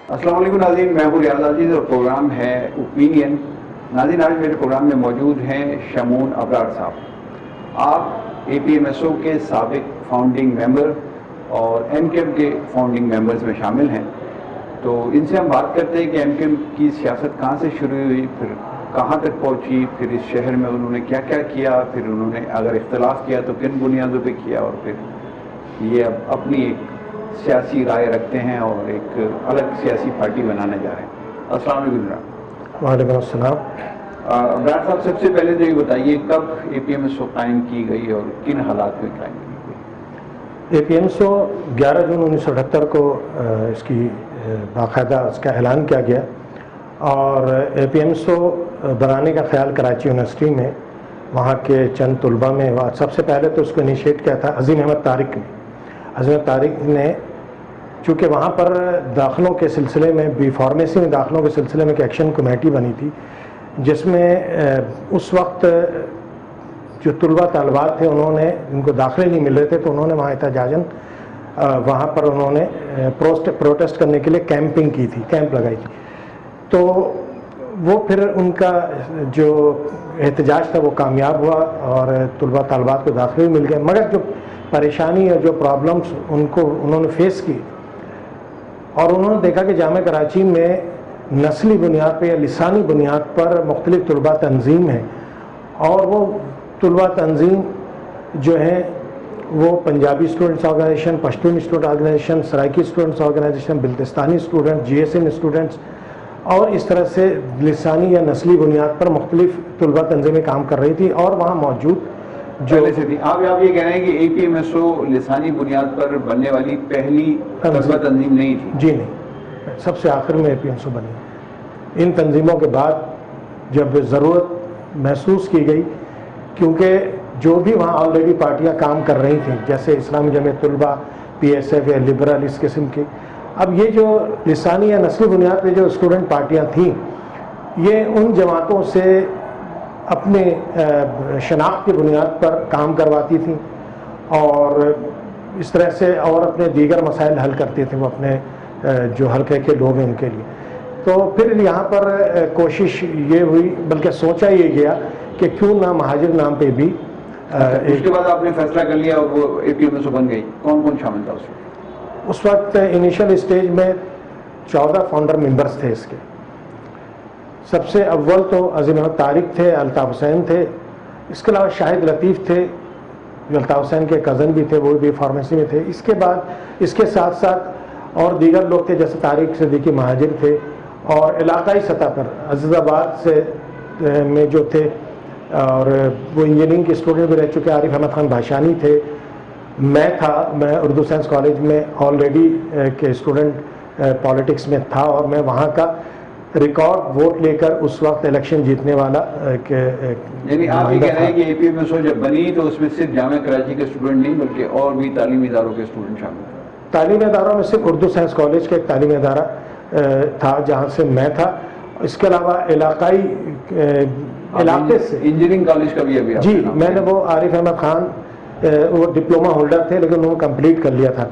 السلام علیکم ناظرین، میں ہوں ریاض عزیز اور پروگرام ہے اوپینین۔ ناظرین، آج میرے پروگرام میں موجود ہیں شمون ابرار صاحب۔ آپ اے پی ایم ایس او کے سابق فاؤنڈنگ ممبر اور ایم کے ایم کے فاؤنڈنگ ممبرز میں شامل ہیں، تو ان سے ہم بات کرتے ہیں کہ ایم کے ایم کی سیاست کہاں سے شروع ہوئی، پھر کہاں تک پہنچی، پھر اس شہر میں انہوں نے کیا کیا کیا، پھر انہوں نے اگر اختلاف کیا تو کن بنیادوں پہ کیا، اور پھر یہ اب اپنی ایک سیاسی رائے رکھتے ہیں اور ایک الگ سیاسی پارٹی بنانے جا رہے ہیں۔ السلام علیکم جناب۔ وعلیکم السلام۔ ابرار صاحب، سب سے پہلے تو یہ بتائیے کب اے پی ایم ایس او قائم کی گئی اور کن حالات میں قائم کی گئی؟ اے پی ایم ایس او 11 جون 1978 کو اس کی باقاعدہ اس کا اعلان کیا گیا، اور اے پی ایم ایس او بنانے کا خیال کراچی یونیورسٹی میں وہاں کے چند طلباء میں ہوا۔ سب سے پہلے تو اس کو انیشیٹ کیا تھا عظیم احمد طارق نے۔ عظیم احمد طارق نے، چونکہ وہاں پر داخلوں کے سلسلے میں بی فارمیسی میں داخلوں کے سلسلے میں ایک ایکشن کمیٹی بنی تھی، جس میں اس وقت جو طلباء طالبات تھے انہوں نے، ان کو داخلے نہیں مل رہے تھے، تو انہوں نے وہاں احتجاجاً وہاں پر انہوں نے پروٹیسٹ کرنے کے لیے کیمپنگ کی تھی، کیمپ لگائی تھی۔ تو وہ پھر ان کا جو احتجاج تھا وہ کامیاب ہوا اور طلباء طالبات کو داخلے مل گئے، مگر جو پریشانی اور جو پرابلمس انہوں نے فیس کی، اور انہوں نے دیکھا کہ جامعہ کراچی میں نسلی بنیاد پہ یا لسانی بنیاد پر مختلف طلباء تنظیم ہیں، اور وہ طلباء تنظیم جو ہیں وہ Punjabi students organisation, Pashtun student organisation, Saraiki students organisation, Baltistani student, G S N students, اور اس طرح سے لسانی یا نسلی بنیاد پر مختلف طلباء تنظیمیں کام کر رہی تھی، اور وہاں موجود جو آپ یہ کہہ رہے ہیں کہ اے پی ایم ایس او لسانی بنیاد پر بننے والی پہلی طلباء تنظیم نہیں تھی؟ جی نہیں، سب سے آخر میں اے پی ایم ایس او بنی۔ ان تنظیموں کے بعد جب ضرورت محسوس کی گئی، کیونکہ جو بھی وہاں آلریڈی پارٹیاں کام کر رہی تھیں، جیسے اسلامی جمعیت طلباء، پی ایس ایف یا لبرل، اس قسم کی، اب یہ جو لسانی یا نسلی بنیاد پہ جو اسٹوڈنٹ پارٹیاں تھیں، یہ ان جماعتوں سے اپنے شناخت کی بنیاد پر کام کرواتی تھیں، اور اس طرح سے اور اپنے دیگر مسائل حل کرتے تھے وہ اپنے جو حلقے کے لوگ ہیں ان کے لیے۔ تو پھر یہاں پر کوشش یہ ہوئی، بلکہ سوچا یہ گیا کہ کیوں نہ مہاجر نام پہ بھی اس کے بعد آپ نے فیصلہ کر لیا اور وہ اے پی ایم ایس او بن گئی۔ کون کون شامل تھا اس میں؟ اس وقت انیشل اسٹیج میں 14 فاؤنڈر ممبرز تھے اس کے۔ سب سے اول تو عظیم احمد طارق تھے، الطاف حسین تھے، اس کے علاوہ شاہد لطیف تھے جو الطاف حسین کے کزن بھی تھے، وہ بھی فارمیسی میں تھے۔ اس کے بعد اس کے ساتھ ساتھ اور دیگر لوگ تھے، جیسے طارق صدیقی مہاجر تھے، اور علاقائی سطح پر عزیز آباد سے میں جو تھے، اور وہ انجینئرنگ کے اسٹوڈنٹ بھی رہ چکے، عارف احمد خان بھاشانی تھے، میں اردو سائنس کالج میں آلریڈی کے اسٹوڈنٹ پالیٹکس میں تھا، اور میں وہاں کا ریکارڈ ووٹ لے کر اس وقت الیکشن جیتنے والا۔ یعنی آپ یہ کہہ رہے ہیں کہ اے پی ایم ایس او جب بنی تو اس میں صرف جامعہ کراچی کے اسٹوڈنٹ نہیں بلکہ اور بھی تعلیمی اداروں کے اسٹوڈنٹ شامل تھے؟ تعلیمی اداروں میں صرف اردو سائنس کالج کا ایک تعلیمی ادارہ تھا جہاں سے میں تھا، اس کے علاوہ علاقائی علاقے سے انجینئرنگ کالج کا بھی ابھی جی میں نے، وہ عارف احمد خان وہ ڈپلوما ہولڈر تھے لیکن انہوں نے کمپلیٹ کر لیا تھا،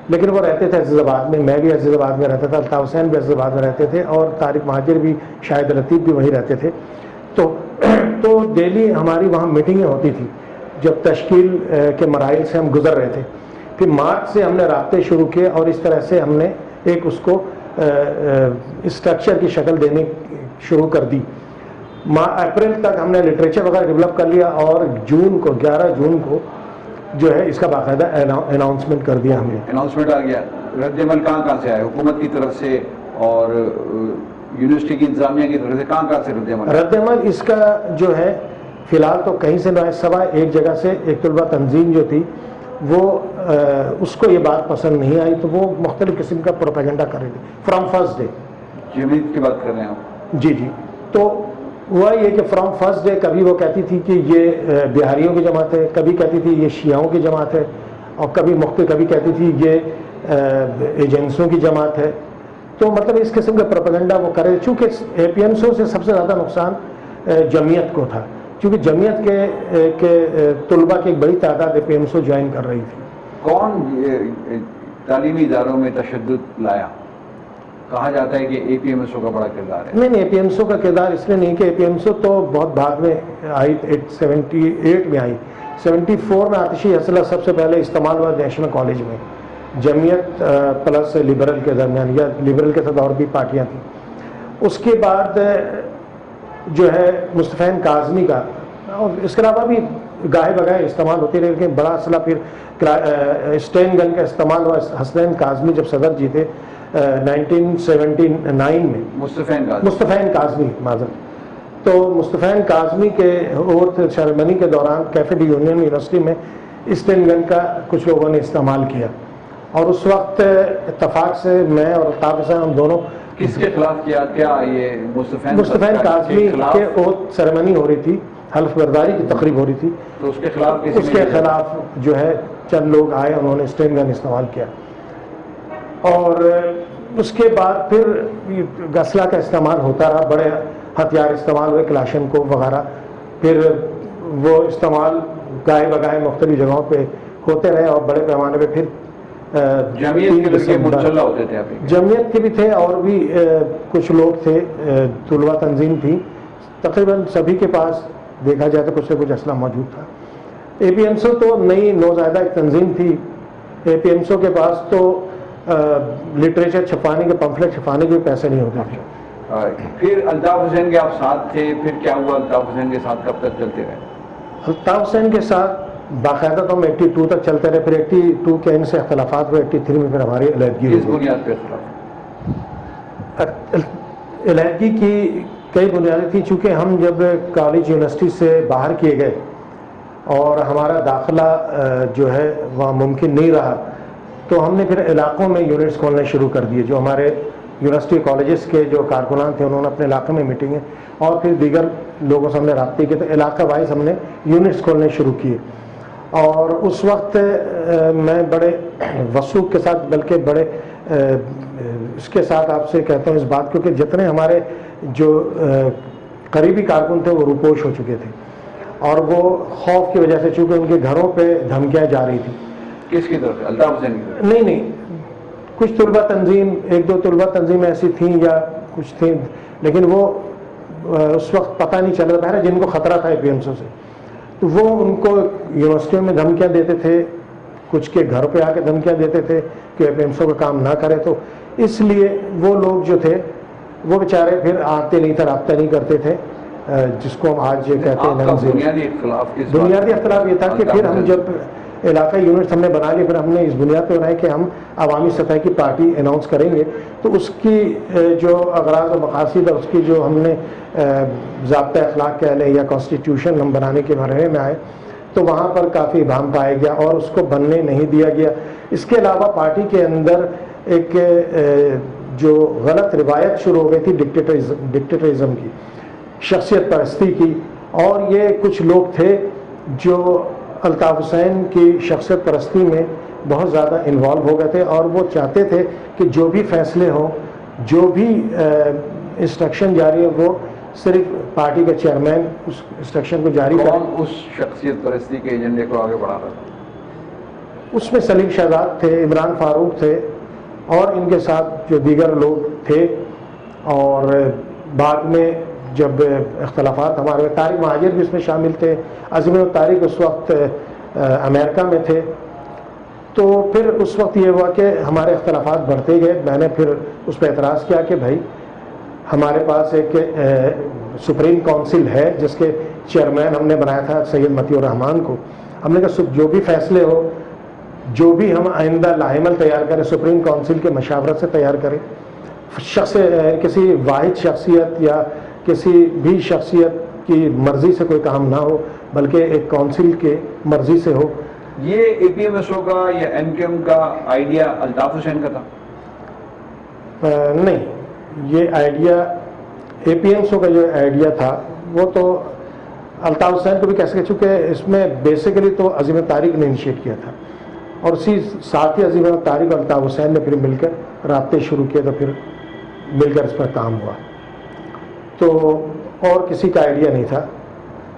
لیکن وہ رہتے تھے عزیز آباد میں، میں بھی عزیز آباد میں رہتا تھا، الطاف حسین بھی عزیز آباد میں رہتے تھے، اور طارق مہاجر بھی، شاہد لطیف بھی وہیں رہتے تھے۔ تو ڈیلی ہماری وہاں میٹنگیں ہوتی تھیں جب تشکیل کے مراحل سے ہم گزر رہے تھے۔ پھر مارچ سے ہم نے رابطے شروع کیے، اور اس طرح سے ہم نے ایک اس کو اسٹرکچر کی شکل دینے شروع کر دی۔ اپریل تک ہم نے لٹریچر وغیرہ ڈیولپ کر لیا، اور 11 جون کو جو ہے اس کا باقاعدہ اناؤنسمنٹ کر دیا ہم نے۔ اناؤنسمنٹ آ گیا۔ رد عمل کہاں سے آیا؟ حکومت کی طرف سے اور یونیورسٹی کی انتظامیہ کی طرف سے کہاں سے رد عمل؟ رد عمل اس کا جو ہے فی الحال تو کہیں سے نہ ہے، سوائے ایک جگہ سے، ایک طلبہ تنظیم جو تھی وہ اس کو یہ بات پسند نہیں آئی، تو وہ مختلف قسم کا پروپیگنڈا کر رہی تھی فرام فرسٹ ڈے۔ جمعیت کی بات کر رہے ہیں آپ؟ جی جی، تو ہوا یہ کہ فرام فرسٹ ڈے کبھی وہ کہتی تھی کہ یہ بہاریوں کی جماعت ہے، کبھی کہتی تھی یہ شیعوں کی جماعت ہے، اور کبھی کہتی تھی یہ ایجنسوں کی جماعت ہے۔ تو مطلب اس قسم کا پروپیگنڈا وہ کرے، چونکہ اے پی ایم ایس او سے سب سے زیادہ نقصان جمعیت کو تھا، چونکہ جمعیت کے طلباء کی ایک بڑی تعداد A P M S O join کر رہی تھی۔ کون تعلیمی اداروں میں تشدد لایا؟ کہا جاتا ہے کہ اے پی ایم ایس او کا بڑا کردار ہے. نہیں اے پی ایم سی او کا کردار اس لیے نہیں کہ اے پی ایم سی او تو بہت بعد میں آئی, 78 میں آئی. 74 میں آتشی اسلحہ سب سے پہلے استعمال ہوا نیشنل کالج میں, جمعیت پلس لبرل کے درمیان, یا لبرل کے ساتھ اور بھی پارٹیاں تھیں. اس کے بعد جو ہے مصطفین کاظمی کا, اور اس کے علاوہ بھی گاہے بگاہے استعمال ہوتی رہی, لیکن بڑا اسلحہ پھر اسٹین گن کا استعمال ہوا حسنین کاظمی جب صدر جیتے 1979 میں. مصطفین کاظمی معذرت. تو مصطفین کاظمی کے اوتھ سیریمنی کے دوران کیفے ڈی یونین یونیورسٹی میں اسٹین گن کا کچھ لوگوں نے استعمال کیا, اور اس وقت اتفاق سے میں اور الطاف حسین ہم دونوں. کس کے خلاف کیا؟ کیا یہ مصطفین کاظمی کے اوتھ سیریمنی ہو رہی تھی, حلف برداری کی تقریب ہو رہی تھی, تو اس کے خلاف جو ہے چند لوگ آئے, انہوں نے اسٹین گن استعمال کیا. اور اس کے بعد پھر اسلحہ کا استعمال ہوتا رہا, بڑے ہتھیار استعمال ہوئے, کلاشنکوف وغیرہ, پھر وہ استعمال گاہے بگاہے مختلف جگہوں پہ ہوتے رہے, اور بڑے پیمانے پہ پھر جمعیت کے بھی تھے, اور بھی کچھ لوگ تھے, طلبہ تنظیم تھی, تقریباً سبھی کے پاس دیکھا جائے تو کچھ نہ کچھ اسلحہ موجود تھا. اے پی ایم سی او تو نئی نوزائیدہ ایک تنظیم تھی. اے پی ایم سی او کے پاس تو لٹریچر چھپانے کے, پمفلٹ چھپانے کے پیسے نہیں ہوتے تھے. پھر الطاف حسین کے آپ ساتھ تھے, پھر کیا ہوا الطاف حسین کے ساتھ کب تک چلتے رہے؟ الطاف حسین کے ساتھ باقاعدہ تو ہم 82 تک چلتے رہے, پھر 82 کے ان سے اختلافات ہوئے, 83 میں پھر ہماری علیحدگی ہوئی. کس بنیاد پہ اختلاف؟ علیحدگی کی کئی بنیادیں تھیں. چونکہ ہم جب کالج یونیورسٹی سے باہر کیے گئے اور ہمارا داخلہ جو ہے وہاں ممکن نہیں رہا, تو ہم نے پھر علاقوں میں یونٹس کھولنے شروع کر دیے. جو ہمارے یونیورسٹی کالجز کے جو کارکنان تھے انہوں نے اپنے علاقے میں میٹنگیں, اور پھر دیگر لوگوں سے ہم نے رابطے کیے, تو علاقہ وائز ہم نے یونٹس کھولنے شروع کیے. اور اس وقت میں بڑے وثوق کے ساتھ, بلکہ بڑے اس کے ساتھ آپ سے کہتا ہوں اس بات کو, کہ جتنے ہمارے جو قریبی کارکن تھے وہ روپوش ہو چکے تھے, اور وہ خوف کی وجہ سے, چونکہ ان کے گھروں پہ دھمکیاں جا رہی تھیں. کس کی طرف؟ الطاف حسین کی طرف؟ نہیں, کچھ طلبہ تنظیم, ایک دو طلبہ تنظیمیں ایسی تھیں یا کچھ تھیں, لیکن وہ اس وقت پتہ نہیں چل رہا تھا جن کو خطرہ تھا اے پی ایم سی او سے, تو وہ ان کو یونیورسٹیوں میں دھمکیاں دیتے تھے, کچھ کے گھر پہ آ کے دھمکیاں دیتے تھے کہ اے پی ایم سی او کا کام نہ کرے. تو اس لیے وہ لوگ جو تھے وہ بیچارے پھر آتے نہیں تھے, رابطہ نہیں کرتے تھے, جس کو ہم آج یہ کہتے ہیں. بنیادی اختلاف یہ تھا کہ پھر ہم جب علاقائی یونٹس ہم نے بنا لی, پھر ہم نے اس بنیاد پہ بنائی کہ ہم عوامی سطح کی پارٹی اناؤنس کریں گے, تو اس کی جو اغراض و مقاصد اور اس کی جو ہم نے ضابطۂ اخلاق کہہ لیں یا کانسٹیٹیوشن ہم بنانے کے مرحلے میں آئے, تو وہاں پر کافی ابہام پایا گیا اور اس کو بننے نہیں دیا گیا. اس کے علاوہ پارٹی کے اندر ایک جو غلط روایت شروع ہو گئی تھی ڈکٹیٹرزم کی, شخصیت پرستی کی, اور یہ کچھ لوگ تھے جو الطاف حسین کی شخصیت پرستی میں بہت زیادہ انوالو ہو گئے تھے, اور وہ چاہتے تھے کہ جو بھی فیصلے ہوں, جو بھی انسٹرکشن جاری ہے, وہ صرف پارٹی کا چیئرمین اس انسٹرکشن کو جاری کرے. کون اس شخصیت پرستی کے ایجنڈے کو آگے بڑھا رہا تھا؟ اس میں سلیم شہزاد تھے, عمران فاروق تھے, اور ان کے ساتھ جو دیگر لوگ تھے. اور بعد میں جب اختلافات ہمارے, طارق مہاجر بھی اس میں شامل تھے, عظیم الطارق اس وقت امریکہ میں تھے. تو پھر اس وقت یہ ہوا کہ ہمارے اختلافات بڑھتے گئے. میں نے پھر اس پہ اعتراض کیا کہ بھائی ہمارے پاس ایک سپریم کونسل ہے جس کے چیئرمین ہم نے بنایا تھا سید مطیع الرحمان کو. ہم نے کہا جو بھی فیصلے ہو, جو بھی ہم آئندہ لاعمل تیار کریں, سپریم کونسل کے مشاورت سے تیار کریں. کسی واحد شخصیت یا کسی بھی شخصیت کی مرضی سے کوئی کام نہ ہو, بلکہ ایک کونسل کے مرضی سے ہو. یہ اے پی ایم ایس او کا یا این کیو ایم کا آئیڈیا الطاف حسین کا تھا؟ نہیں, یہ idea a P M C او کا جو آئیڈیا تھا وہ تو الطاف حسین کو بھی کہہ سکے, چونکہ اس میں بیسیکلی تو عظیم طارق نے انیشیٹ کیا تھا, اور اسی ساتھ ہی عظیم طارق اور الطاف حسین نے پھر مل کر رابطے شروع کیے, تو پھر مل کر اس پر کام ہوا. تو اور کسی کا آئیڈیا نہیں تھا.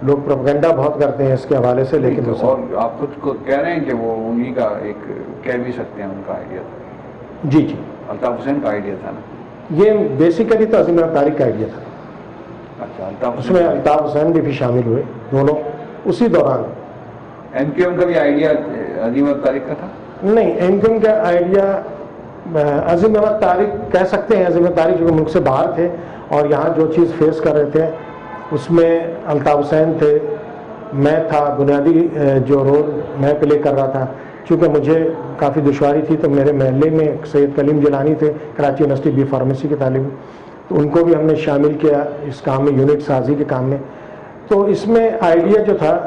لوگ پروپیگنڈا بہت کرتے ہیں اس کے حوالے سے, لیکن اور آپ خود کو کہہ رہے ہیں کہ وہ انہی کا ایک کہہ بھی سکتے ہیں ان کا آئیڈیا تھا. جی, الطاف حسین کا آئیڈیا تھا نا. یہ بیسیکلی تو عظیم طارق کا آئیڈیا تھا. اچھا, الطاف اس میں الطاف حسین بھی شامل ہوئے, دونوں اسی دوران. ایم کیو ایم کا بھی آئیڈیا عظیم طارق کا تھا؟ نہیں, ایم کیو ایم کا آئیڈیا عظیم احمد طارق کہہ سکتے ہیں. عظیم طارق جو ملک سے باہر تھے اور یہاں جو چیز فیس کر رہے تھے اس میں الطاف حسین تھے, میں تھا. بنیادی جو رول میں پلے کر رہا تھا, چونکہ مجھے کافی دشواری تھی تو میرے محلے میں سید کلیم جیلانی تھے, کراچی یونیورسٹی بی فارمیسی کے طالب, تو ان کو بھی ہم نے شامل کیا اس کام میں, یونٹ سازی کے کام میں. تو اس میں آئیڈیا جو تھا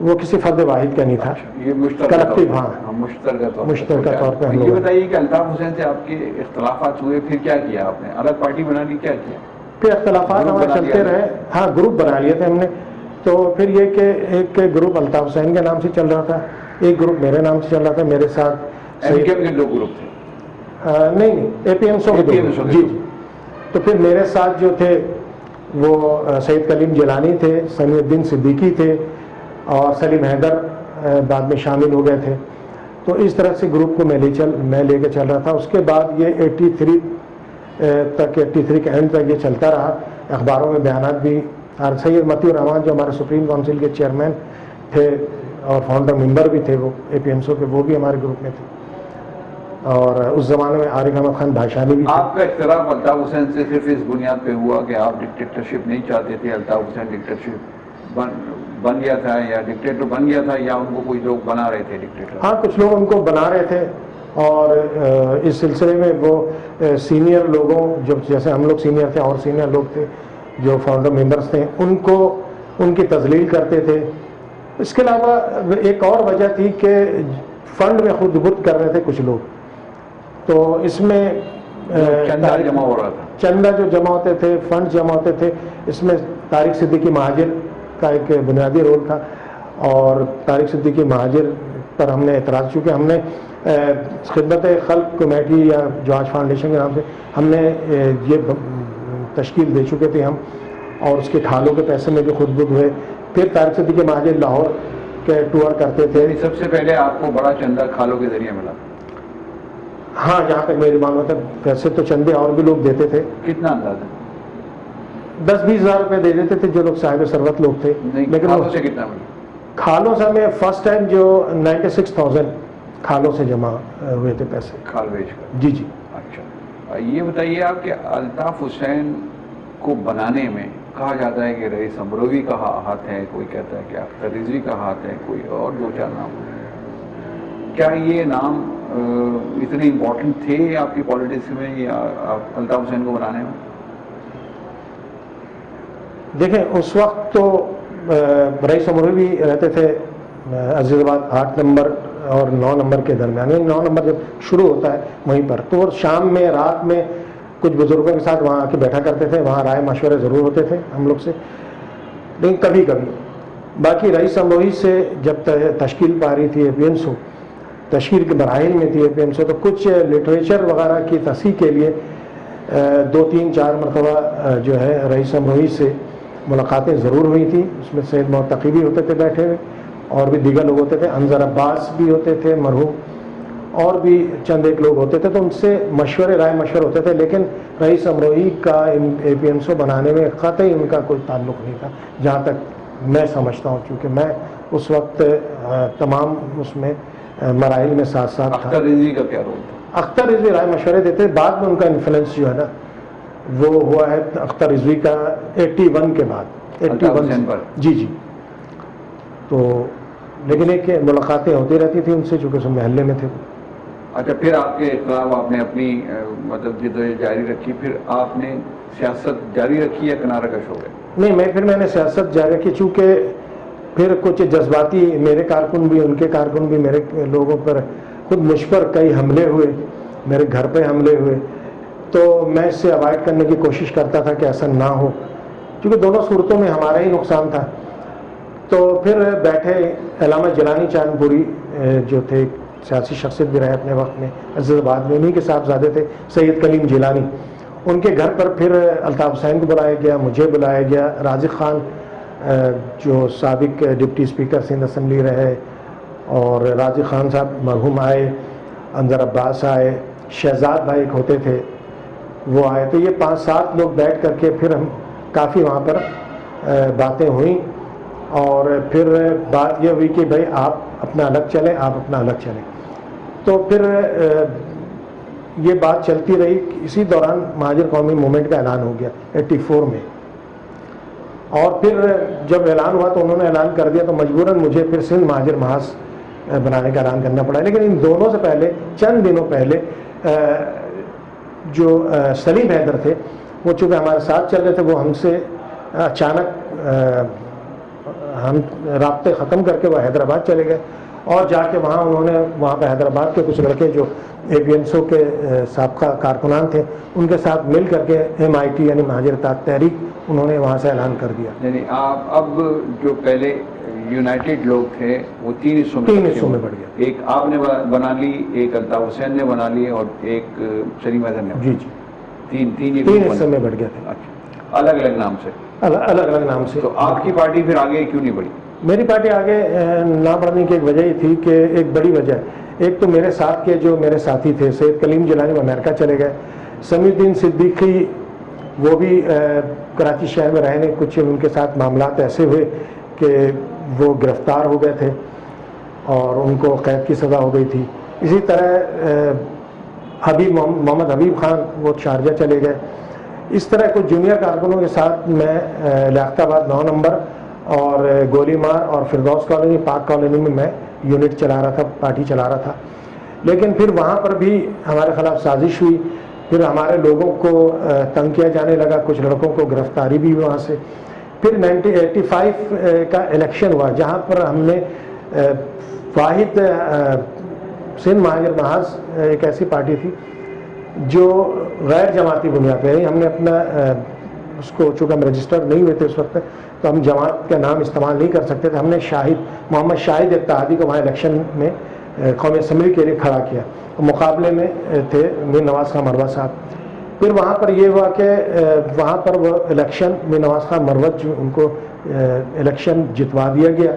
وہ کسی فرد واحد کا نہیں تھا, یہ کلیکٹیو. ہاں, مشترکہ طور پہ. یہ بتائیے کہ الطاف حسین سے آپ کے اختلافات ہوئے, پھر کیا کیا آپ نے؟ الگ پارٹی بنا لی, کیا کیا؟ پھر اختلافات ہمارے چلتے رہے. ہاں, گروپ بنا لیے تھے ہم نے. تو پھر یہ کہ ایک گروپ الطاف حسین کے نام سے چل رہا تھا, ایک گروپ میرے نام سے چل رہا تھا. میرے ساتھ ایم کیو ایم کے 2 گروپ تھے؟ نہیں, اے پی ایم سو کے 2 گروپ. جی. تو پھر میرے ساتھ جو تھے وہ سید کلیم جیلانی تھے, سمیع الدین صدیقی تھے اور سلیم حیدر بعد میں شامل ہو گئے تھے. تو اس طرح سے گروپ کو میں لے کے چل رہا تھا. اس کے بعد یہ 83 تک, 83 کے اینڈ تک یہ چلتا رہا. اخباروں میں بیانات بھی. اور سید متی الرحمان جو ہمارے سپریم کونسل کے چیئرمین تھے اور فاؤنڈر ممبر بھی تھے وہ اے پی ایم سو کے, وہ بھی ہمارے گروپ میں تھے. اور اس زمانے میں عارف احمد خان بھاشانی بھی تھے. آپ کا اختلاف الطاف حسین سے صرف اس بنیاد پہ ہوا کہ آپ ڈکٹیٹرشپ نہیں چاہتے تھے؟ الطاف حسین ڈکٹیٹرشپ بن گیا تھا یا ڈکٹیٹر بن گیا تھا, یا ان کو کوئی لوگ بنا رہے تھے ڈکٹیٹر؟ ہاں, کچھ لوگ ان کو بنا رہے تھے اور اس سلسلے میں وہ سینئر لوگوں, جو جیسے ہم لوگ سینئر تھے اور سینئر لوگ تھے جو فاؤنڈر ممبرس تھے, ان کی تذلیل کرتے تھے. اس کے علاوہ ایک اور وجہ تھی کہ فنڈ میں خود بت کر رہے تھے کچھ لوگ. تو اس میں چندہ جمع ہو رہا تھا, چندہ جو جمع ہوتے تھے, فنڈ جمع ہوتے تھے, اس میں طارق صدیقی مہاجر کا ایک بنیادی رول تھا. اور طارق صدیقی مہاجر پر ہم نے اعتراض, چونکہ ہم نے خدمت خلق کمیٹی یا جواج فاؤنڈیشن کے نام سے ہم نے یہ تشکیل دے چکے تھے ہم, اور اس کے کھالوں کے پیسے میں بھی خود بد ہوئے. پھر طارق صدیقی مہاجر لاہور کے ٹور کرتے تھے. سب سے پہلے آپ کو بڑا چندہ کھالوں کے ذریعے ملا؟ ہاں, جہاں تک میری معلومات ہے. ویسے تو چندے اور بھی لوگ دیتے تھے. کتنا اندازہ؟ 10-20 ہزار روپے دے دیتے تھے جو لوگ صاحب ثروت لوگ تھے. لیکن کھالوں سے کتنا ملا؟ کھالوں سے ہمیں فرسٹ ٹائم جو 96,000 کھالوں سے جمع ہوئے تھے پیسے, کھال بیچ کر. جی. اچھا, یہ بتائیے آپ کہ الطاف حسین کو بنانے میں کہا جاتا ہے کہ رئیس امروی کا ہاتھ ہے, کوئی کہتا ہے کہ اختر رضوی کا ہاتھ ہے, کوئی اور 2-4 نام. کیا یہ نام اتنے امپورٹنٹ تھے آپ کی پالیٹکس میں یا الطاف حسین کو بنانے میں؟ دیکھیں, اس وقت تو رئیس امروی بھی رہتے تھے عزیز آباد 8 نمبر اور 9 نمبر کے درمیان. 9 نمبر جب شروع ہوتا ہے وہیں پر, تو شام میں رات میں کچھ بزرگوں کے ساتھ وہاں آ کے بیٹھا کرتے تھے. وہاں رائے مشورے ضرور ہوتے تھے ہم لوگ سے, لیکن کبھی کبھی. باقی رئیس امروی سے جب تشکیل پا رہی تھی اے پی ایم سو, تشکیل کے مراحل میں تھی اے پی ایم سو, تو کچھ لٹریچر وغیرہ کی تصحیح کے لیے 2-3-4 مرتبہ جو ہے رئیس امروی سے ملاقاتیں ضرور ہوئی تھیں. اس میں سید معتقی بھی ہوتے تھے بیٹھے ہوئے, اور بھی دیگر لوگ ہوتے تھے. انظر عباس بھی ہوتے تھے مرحوم, اور بھی چند ایک لوگ ہوتے تھے. تو ان سے رائے مشورے ہوتے تھے, لیکن رئیس امروی کا اے پی ایم سو بنانے میں قطعی ان کا کوئی تعلق نہیں تھا جہاں تک میں سمجھتا ہوں, کیونکہ میں اس وقت تمام اس میں مراحل میں ساتھ تھا. اختر رضوی کا کیا رول تھا؟ اختر رضوی رائے مشورے دیتے, بعد میں ان کا انفلوئنس جو ہے نا وہ ہوا ہے اختر رضوی کا 81 کے بعد. 81 پر. جی. تو لیکن ایک ملاقاتیں ہوتی رہتی تھیں ان سے, چونکہ سب محلے میں تھے. اچھا, پھر آپ کے خلاف آپ نے اپنی مطلب جدوجہد جاری رکھی, پھر آپ نے سیاست جاری رکھی یا کنارہ کش ہو گئے؟ نہیں, میں نے سیاست جاری رکھی, چونکہ پھر کچھ جذباتی میرے کارکن بھی, ان کے کارکن بھی میرے لوگوں پر, خود مجھ پر کئی حملے ہوئے, میرے گھر پہ حملے ہوئے. تو میں اس سے اوائڈ کرنے کی کوشش کرتا تھا کہ ایسا نہ ہو, کیونکہ دونوں صورتوں میں ہمارا ہی نقصان تھا. تو پھر بیٹھے علامہ جیلانی چاند پوری جو تھے, سیاسی شخصیت بھی رہے اپنے وقت میں, عزیز آباد میں انہیں کے صاحبزادے تھے سید کلیم جیلانی. ان کے گھر پر پھر الطاف حسین کو بلایا گیا, مجھے بلایا گیا, رازق خان جو سابق ڈپٹی اسپیکر سندھ اسمبلی رہے, اور رازق خان صاحب مرحوم آئے, انظر عباس آئے, شہزاد بھائی ایک ہوتے تھے وہ آئے. تو یہ 5-7 لوگ بیٹھ کر کے پھر ہم کافی وہاں پر باتیں ہوئیں, اور پھر بات یہ ہوئی کہ بھائی آپ اپنا الگ چلیں, آپ اپنا الگ چلیں. تو پھر یہ بات چلتی رہی. اسی دوران مہاجر قومی موومنٹ کا اعلان ہو گیا 84 میں, اور پھر جب اعلان ہوا تو انہوں نے اعلان کر دیا, تو مجبوراً مجھے پھر سندھ مہاجر محاذ بنانے کا اعلان کرنا پڑا. لیکن ان دونوں سے پہلے, چند دنوں پہلے, جو سلیم حیدر تھے, وہ چونکہ ہمارے ساتھ چل رہے تھے, وہ ہم سے اچانک ہم رابطے ختم کر کے وہ حیدرآباد چلے گئے, اور جا کے وہاں انہوں نے وہاں پہ حیدرآباد کے کچھ لڑکے جو APMSO کے سابقہ کارکنان تھے, ان کے ساتھ مل کر کے MIT یعنی مہاجر اتحاد تحریک انہوں نے وہاں سے اعلان کر دیا. یعنی آپ اب جو پہلے یونائٹڈ لوگ تھے وہ 3 حصوں میں بڑھ گیا. ایک آپ نے بنا لی, ایک الطاف حسین نے بنا لی, اور ایک سلیم حیدر نے. جی جی, 3 حصے میں بڑھ گیا تھا. اچھا, الگ الگ نام سے. الگ الگ نام سے. تو آپ کی پارٹی پھر آگے کیوں نہیں بڑھی؟ میری پارٹی آگے نہ بڑھنے کی ایک وجہ یہ تھی کہ ایک بڑی وجہ, ایک تو میرے ساتھ کے جو میرے ساتھی تھے, سید کلیم جیلانی وہ امریکہ چلے گئے, سمیع الدین صدیقی وہ بھی کراچی شہر میں رہنے, کچھ ان کے ساتھ معاملات ایسے ہوئے کہ وہ گرفتار ہو گئے تھے اور ان کو قید کی سزا ہو گئی تھی. اسی طرح محمد حبیب خان وہ شارجہ چلے گئے. اس طرح کچھ جونیئر کارکنوں کے ساتھ میں لیاقت آباد 9 نمبر اور گولی مار اور فردوس کالونی, پاک کالونی میں یونٹ چلا رہا تھا, پارٹی چلا رہا تھا. لیکن پھر وہاں پر بھی ہمارے خلاف سازش ہوئی, پھر ہمارے لوگوں کو تنگ کیا جانے لگا, کچھ لڑکوں کو گرفتاری بھی وہاں سے. پھر 1985 کا الیکشن ہوا, جہاں پر ہم نے واحد سندھ مہاجر محاذ ایک ایسی پارٹی تھی جو غیر جماعتی بنیاد پہ, ہم نے اپنا اس کو, چونکہ ہم رجسٹر نہیں ہوئے تھے اس وقت تو ہم جماعت کا نام استعمال نہیں کر سکتے تھے. ہم نے محمد شاہد اتحادی کو وہاں الیکشن میں قومی اسمبلی کے لیے کھڑا کیا, مقابلے میں تھے میر نواز خان مروت صاحب. پھر وہاں پر یہ ہوا کہ وہاں پر وہ الیکشن میر نواز خان مروت جو ان کو الیکشن جتوا دیا گیا,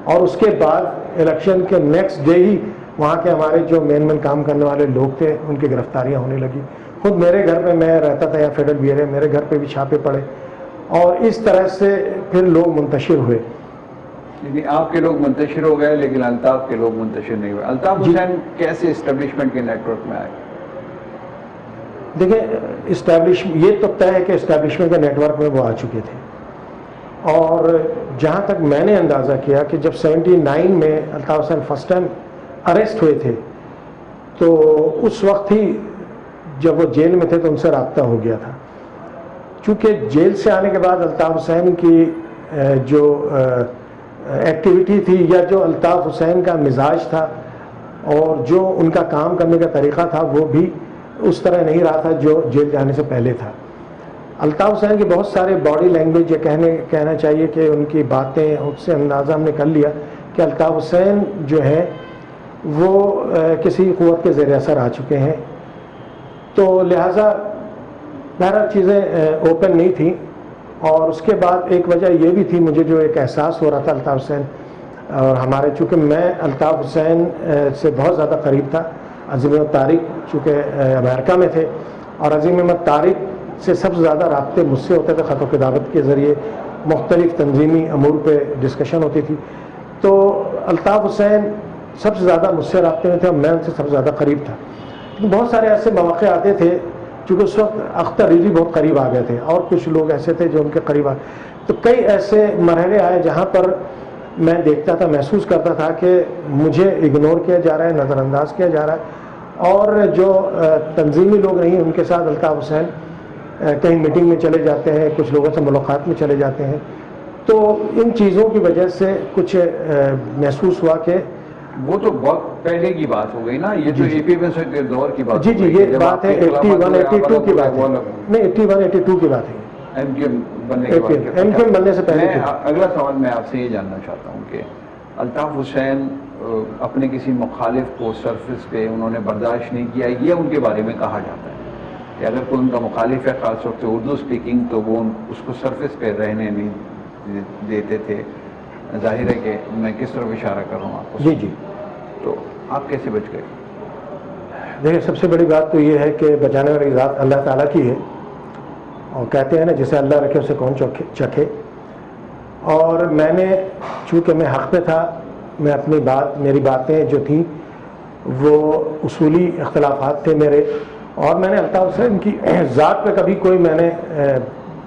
اور اس کے بعد الیکشن کے نیکسٹ ڈے ہی وہاں کے ہمارے جو مین کام کرنے والے لوگ تھے ان کی گرفتاریاں ہونے لگی. خود میرے گھر پہ, میں رہتا تھا یا فیڈرل بیئر ہے, میرے گھر پہ بھی چھاپے پڑے, اور اس طرح سے پھر لوگ منتشر ہوئے. یعنی آپ کے لوگ منتشر ہو گئے لیکن الطاف کے لوگ منتشر نہیں ہوئے. الطاف حسین کیسے اسٹیبلشمنٹ کے نیٹ ورک میں آئے؟ دیکھیں, یہ تو طے ہے کہ اسٹیبلشمنٹ کے نیٹ ورک میں وہ آ چکے تھے, اور جہاں تک میں نے اندازہ کیا کہ جب 79 میں Altaf Hussain first time arrest ہوئے تھے تو اس وقت ہی جب وہ جیل میں تھے تو ان سے رابطہ ہو گیا تھا. چونکہ جیل سے آنے کے بعد الطاف حسین کی جو ایکٹیویٹی تھی, یا جو الطاف حسین کا مزاج تھا اور جو ان کا کام کرنے کا طریقہ تھا, وہ بھی اس طرح نہیں رہا تھا جو جیل جانے سے پہلے تھا. الطاف حسین کی بہت سارے باڈی لینگویج, یہ کہنا چاہیے کہ ان کی باتیں, اس سے اندازہ ہم نے کر لیا کہ الطاف حسین جو ہے وہ کسی قوت کے زیر اثر آ چکے ہیں. تو لہٰذا بہرحال چیزیں اوپن نہیں تھیں. اور اس کے بعد ایک وجہ یہ بھی تھی, مجھے جو ایک احساس ہو رہا تھا الطاف حسین اور ہمارے, چونکہ میں الطاف حسین سے بہت زیادہ قریب تھا. عظیم احمد طارق چونکہ امریکہ میں تھے, اور عظیم احمد طارق سے سب سے زیادہ رابطے مجھ سے ہوتے تھے, خط و کتابت کے ذریعے مختلف تنظیمی امور پہ ڈسکشن ہوتی تھی. تو الطاف حسین سب سے زیادہ مجھ سے رابطے میں تھے, اور میں ان سے سب سے زیادہ قریب تھا. بہت سارے ایسے مواقع آتے تھے, چونکہ اس وقت اختر ریزی بہت قریب آ گئے تھے, اور کچھ لوگ ایسے تھے جو ان کے قریب آئے. تو کئی ایسے مرحلے آئے جہاں پر میں دیکھتا تھا, محسوس کرتا تھا کہ مجھے اگنور کیا جا رہا ہے, نظر انداز کیا جا رہا ہے, اور جو تنظیمی لوگ نہیں ان کے ساتھ الطاف حسین کہیں میٹنگ میں چلے جاتے ہیں, کچھ لوگوں سے ملاقات میں چلے جاتے ہیں. تو ان چیزوں کی وجہ سے کچھ محسوس ہوا کہ وہ تو بہت پہلے کی بات ہو گئی نا, یہ تو APMSO کے دور کی بات. جی یہ بات ہے 81-82 کی بات ہے, نہیں 81-82 کی بات ہے, MQM بننے کے بعد. MQM بننے سے پہلے. اگلا سوال میں آپ سے یہ جاننا چاہتا ہوں کہ الطاف حسین اپنے کسی مخالف کو سرفس پہ انہوں نے برداشت نہیں کیا, یہ ان کے بارے میں کہا جاتا ہے کہ اگر کوئی ان کا مخالف ہے, خاص طور سے اردو اسپیکنگ, تو وہ اس کو سرفس پہ رہنے نہیں دیتے تھے. ظاہر ہے کہ میں کس طرف اشارہ کر رہا ہوں آپ کو. جی تو آپ کیسے بچ گئے؟ دیکھیں سب سے بڑی بات تو یہ ہے کہ بچانے والی ذات اللہ تعالیٰ کی ہے، اور کہتے ہیں نا جسے اللہ رکھے اسے کون چکھے. اور میں نے چونکہ میں حق پہ تھا، میں میری باتیں جو تھیں وہ اصولی اختلافات تھے میرے، اور میں نے الطاف حسین کی ذات پہ کبھی میں نے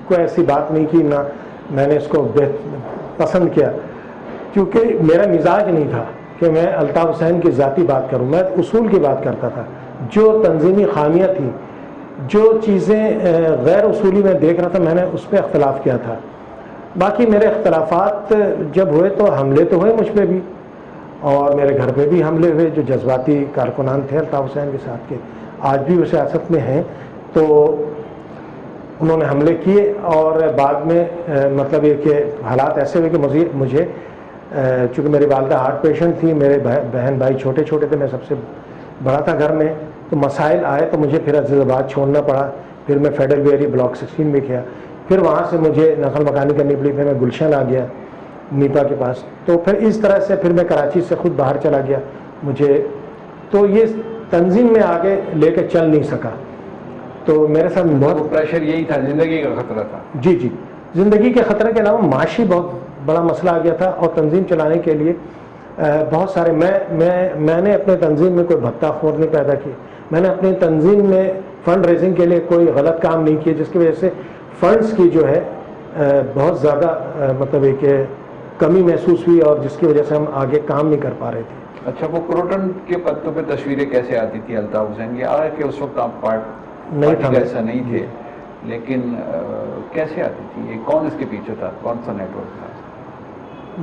کوئی ایسی بات نہیں کی، نہ میں نے اس کو پسند کیا، کیونکہ میرا مزاج نہیں تھا کہ میں الطاف حسین کی ذاتی بات کروں. میں اصول کی بات کرتا تھا. جو تنظیمی خامیاں تھیں، جو چیزیں غیر اصولی میں دیکھ رہا تھا، میں نے اس پہ اختلاف کیا تھا. باقی میرے اختلافات جب ہوئے تو حملے تو ہوئے مجھ پہ بھی، اور میرے گھر پہ بھی حملے ہوئے. جو جذباتی کارکنان تھے الطاف حسین کے ساتھ کے، آج بھی وہ سیاست میں ہیں، تو انہوں نے حملے کیے. اور بعد میں مطلب یہ کہ حالات ایسے ہوئے کہ مجھے چونکہ میری والدہ ہارٹ پیشنٹ تھی، میرے بہن بھائی چھوٹے چھوٹے تھے، میں سب سے بڑا تھا گھر میں، تو مسائل آئے تو مجھے پھر عزیز آباد چھوڑنا پڑا. پھر میں فیڈرل ویری بلاک 16 میں گیا، پھر وہاں سے مجھے نقل مکانی کرنی پڑی. پھر میں گلشن آ گیا نیپا کے پاس. تو پھر اس طرح سے پھر میں کراچی سے خود باہر چلا گیا. مجھے تو یہ تنظیم میں آگے لے کے چل نہیں سکا. تو میرے ساتھ بہت پریشر یہی تھا، زندگی کا خطرہ تھا. جی، زندگی کے خطرے کے علاوہ معاشی بہت بڑا مسئلہ آ گیا تھا. اور تنظیم چلانے کے لیے بہت سارے میں نے اپنے تنظیم میں کوئی بھتہ خور نہیں پیدا کی. میں نے اپنی تنظیم میں فنڈ ریزنگ کے لیے کوئی غلط کام نہیں کیے، جس کی وجہ سے فنڈز کی جو ہے بہت زیادہ مطلب ہے کہ کمی محسوس ہوئی، اور جس کی وجہ سے ہم آگے کام نہیں کر پا رہے تھے. اچھا، وہ کروٹن کے پتوں پہ تصویریں کیسے آتی تھی الطاف حسین کی؟ کہ اس وقت آپ نہیں تھا، ایسا نہیں تھے، لیکن کیسے آتی تھی؟ کون اس کے پیچھے تھا؟ کون سا نیٹ ورک تھا؟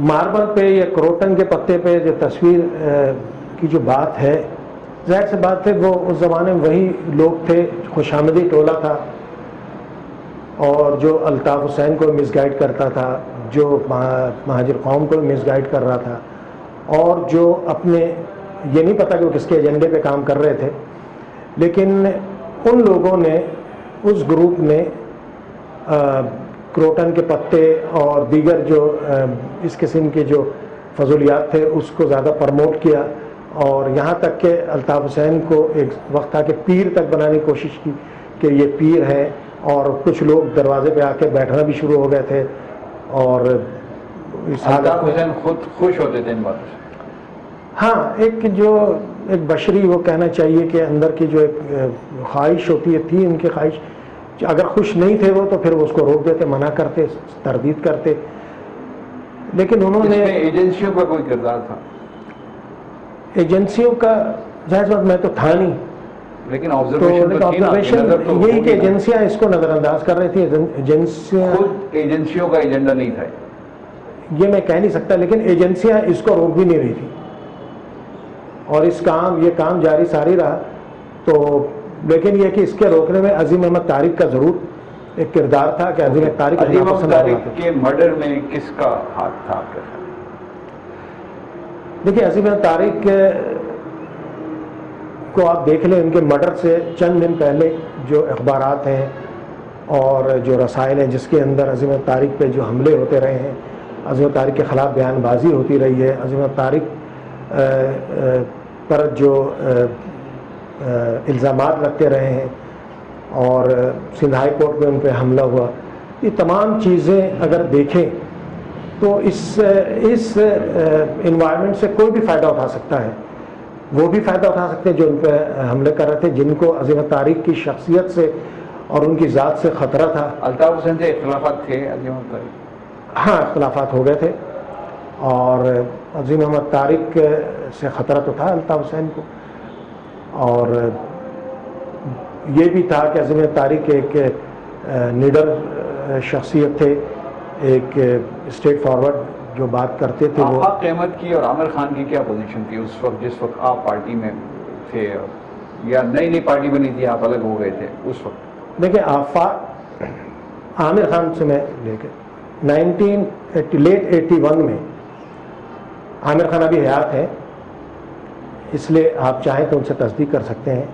ماربل پہ یا کروٹن کے پتے پہ جو تصویر کی جو بات ہے، ظاہر سی بات ہے وہ اس زمانے میں وہی لوگ تھے، خوش آمدی ٹولہ تھا، اور جو الطاف حسین کو مس گائیڈ کرتا تھا، جو مہاجر قوم کو مس گائیڈ کر رہا تھا، اور جو اپنے یہ نہیں پتا کہ وہ کس کے ایجنڈے پہ کام کر رہے تھے. لیکن ان لوگوں نے، اس گروپ نے کروٹن کے پتے اور دیگر جو اس قسم کے جو فضولیات تھے اس کو زیادہ پروموٹ کیا، اور یہاں تک کہ الطاف حسین کو ایک وقت تھا کہ پیر تک بنانے کی کوشش کی کہ یہ پیر ہے. اور کچھ لوگ دروازے پہ آ کے بیٹھنا بھی شروع ہو گئے تھے. اور الطاف حسین خود خوش ہوتے تھے ان باتوں سے؟ ہاں، ایک بشری وہ کہنا چاہیے کہ اندر کی جو ایک خواہش ہوتی ہے، تھی ان کی خواہش. اگر خوش نہیں تھے وہ تو پھر اس کو روک دیتے، منع کرتے، تردید کرتے. لیکن انہوں نے ایجنسیوں کا کوئی کردار تھا؟ ایجنسیوں کا ظاہر بات میں تو تھا نہیں، لیکن آبزرویشن یہی کہ ایجنسیاں اس کو نظر انداز کر رہی تھیں. ایجنسیوں کا ایجنڈا نہیں تھا یہ میں کہہ نہیں سکتا، لیکن ایجنسیاں اس کو روک بھی نہیں رہی تھی، اور یہ کام جاری ساری رہا. تو لیکن یہ کہ اس کے روکنے میں عظیم احمد طارق کا ضرور ایک کردار تھا کہ عظیم احمد طارق کے مرڈر میں کس کا ہاتھ تھا آپ کے خیال؟ دیکھیے، عظیم احمد طارق کو آپ دیکھ لیں، ان کے مرڈر سے چند دن پہلے جو اخبارات ہیں اور جو رسائل ہیں جس کے اندر عظیم احمد طارق پہ جو حملے ہوتے رہے ہیں، عظیم احمد طارق کے خلاف بیان بازی ہوتی رہی ہے، عظیم احمد طارق پر جو الزامات لگتے رہے ہیں، اور سندھ ہائی کورٹ میں ان پہ حملہ ہوا، یہ تمام چیزیں اگر دیکھیں تو اس انوائرمنٹ سے کوئی بھی فائدہ اٹھا سکتا ہے. وہ بھی فائدہ اٹھا سکتے ہیں جو ان پہ حملے کر رہے تھے، جن کو عظیم احمد طارق کی شخصیت سے اور ان کی ذات سے خطرہ تھا. الطاف حسین سے اختلافات تھے عظیم احمد طارق؟ ہاں، اختلافات ہو گئے تھے، اور عظیم احمد طارق سے خطرہ تو تھا الطاف حسین کو. اور یہ بھی تھا کہ عظیم احمد طارق ایک نیڈر شخصیت تھے، ایک اسٹریٹ فارورڈ جو بات کرتے تھے. وہ آفاق احمد کی اور عامر خان کی کیا پوزیشن تھی اس وقت جس وقت آپ پارٹی میں تھے، یا نئی پارٹی بنی تھی، آپ الگ ہو گئے تھے اس وقت؟ دیکھیں، آفاق عامر خان سے میں لے کے لیٹ 81 میں، عامر خان ابھی حیات ہیں، اس لیے آپ چاہیں تو ان سے تصدیق کر سکتے ہیں.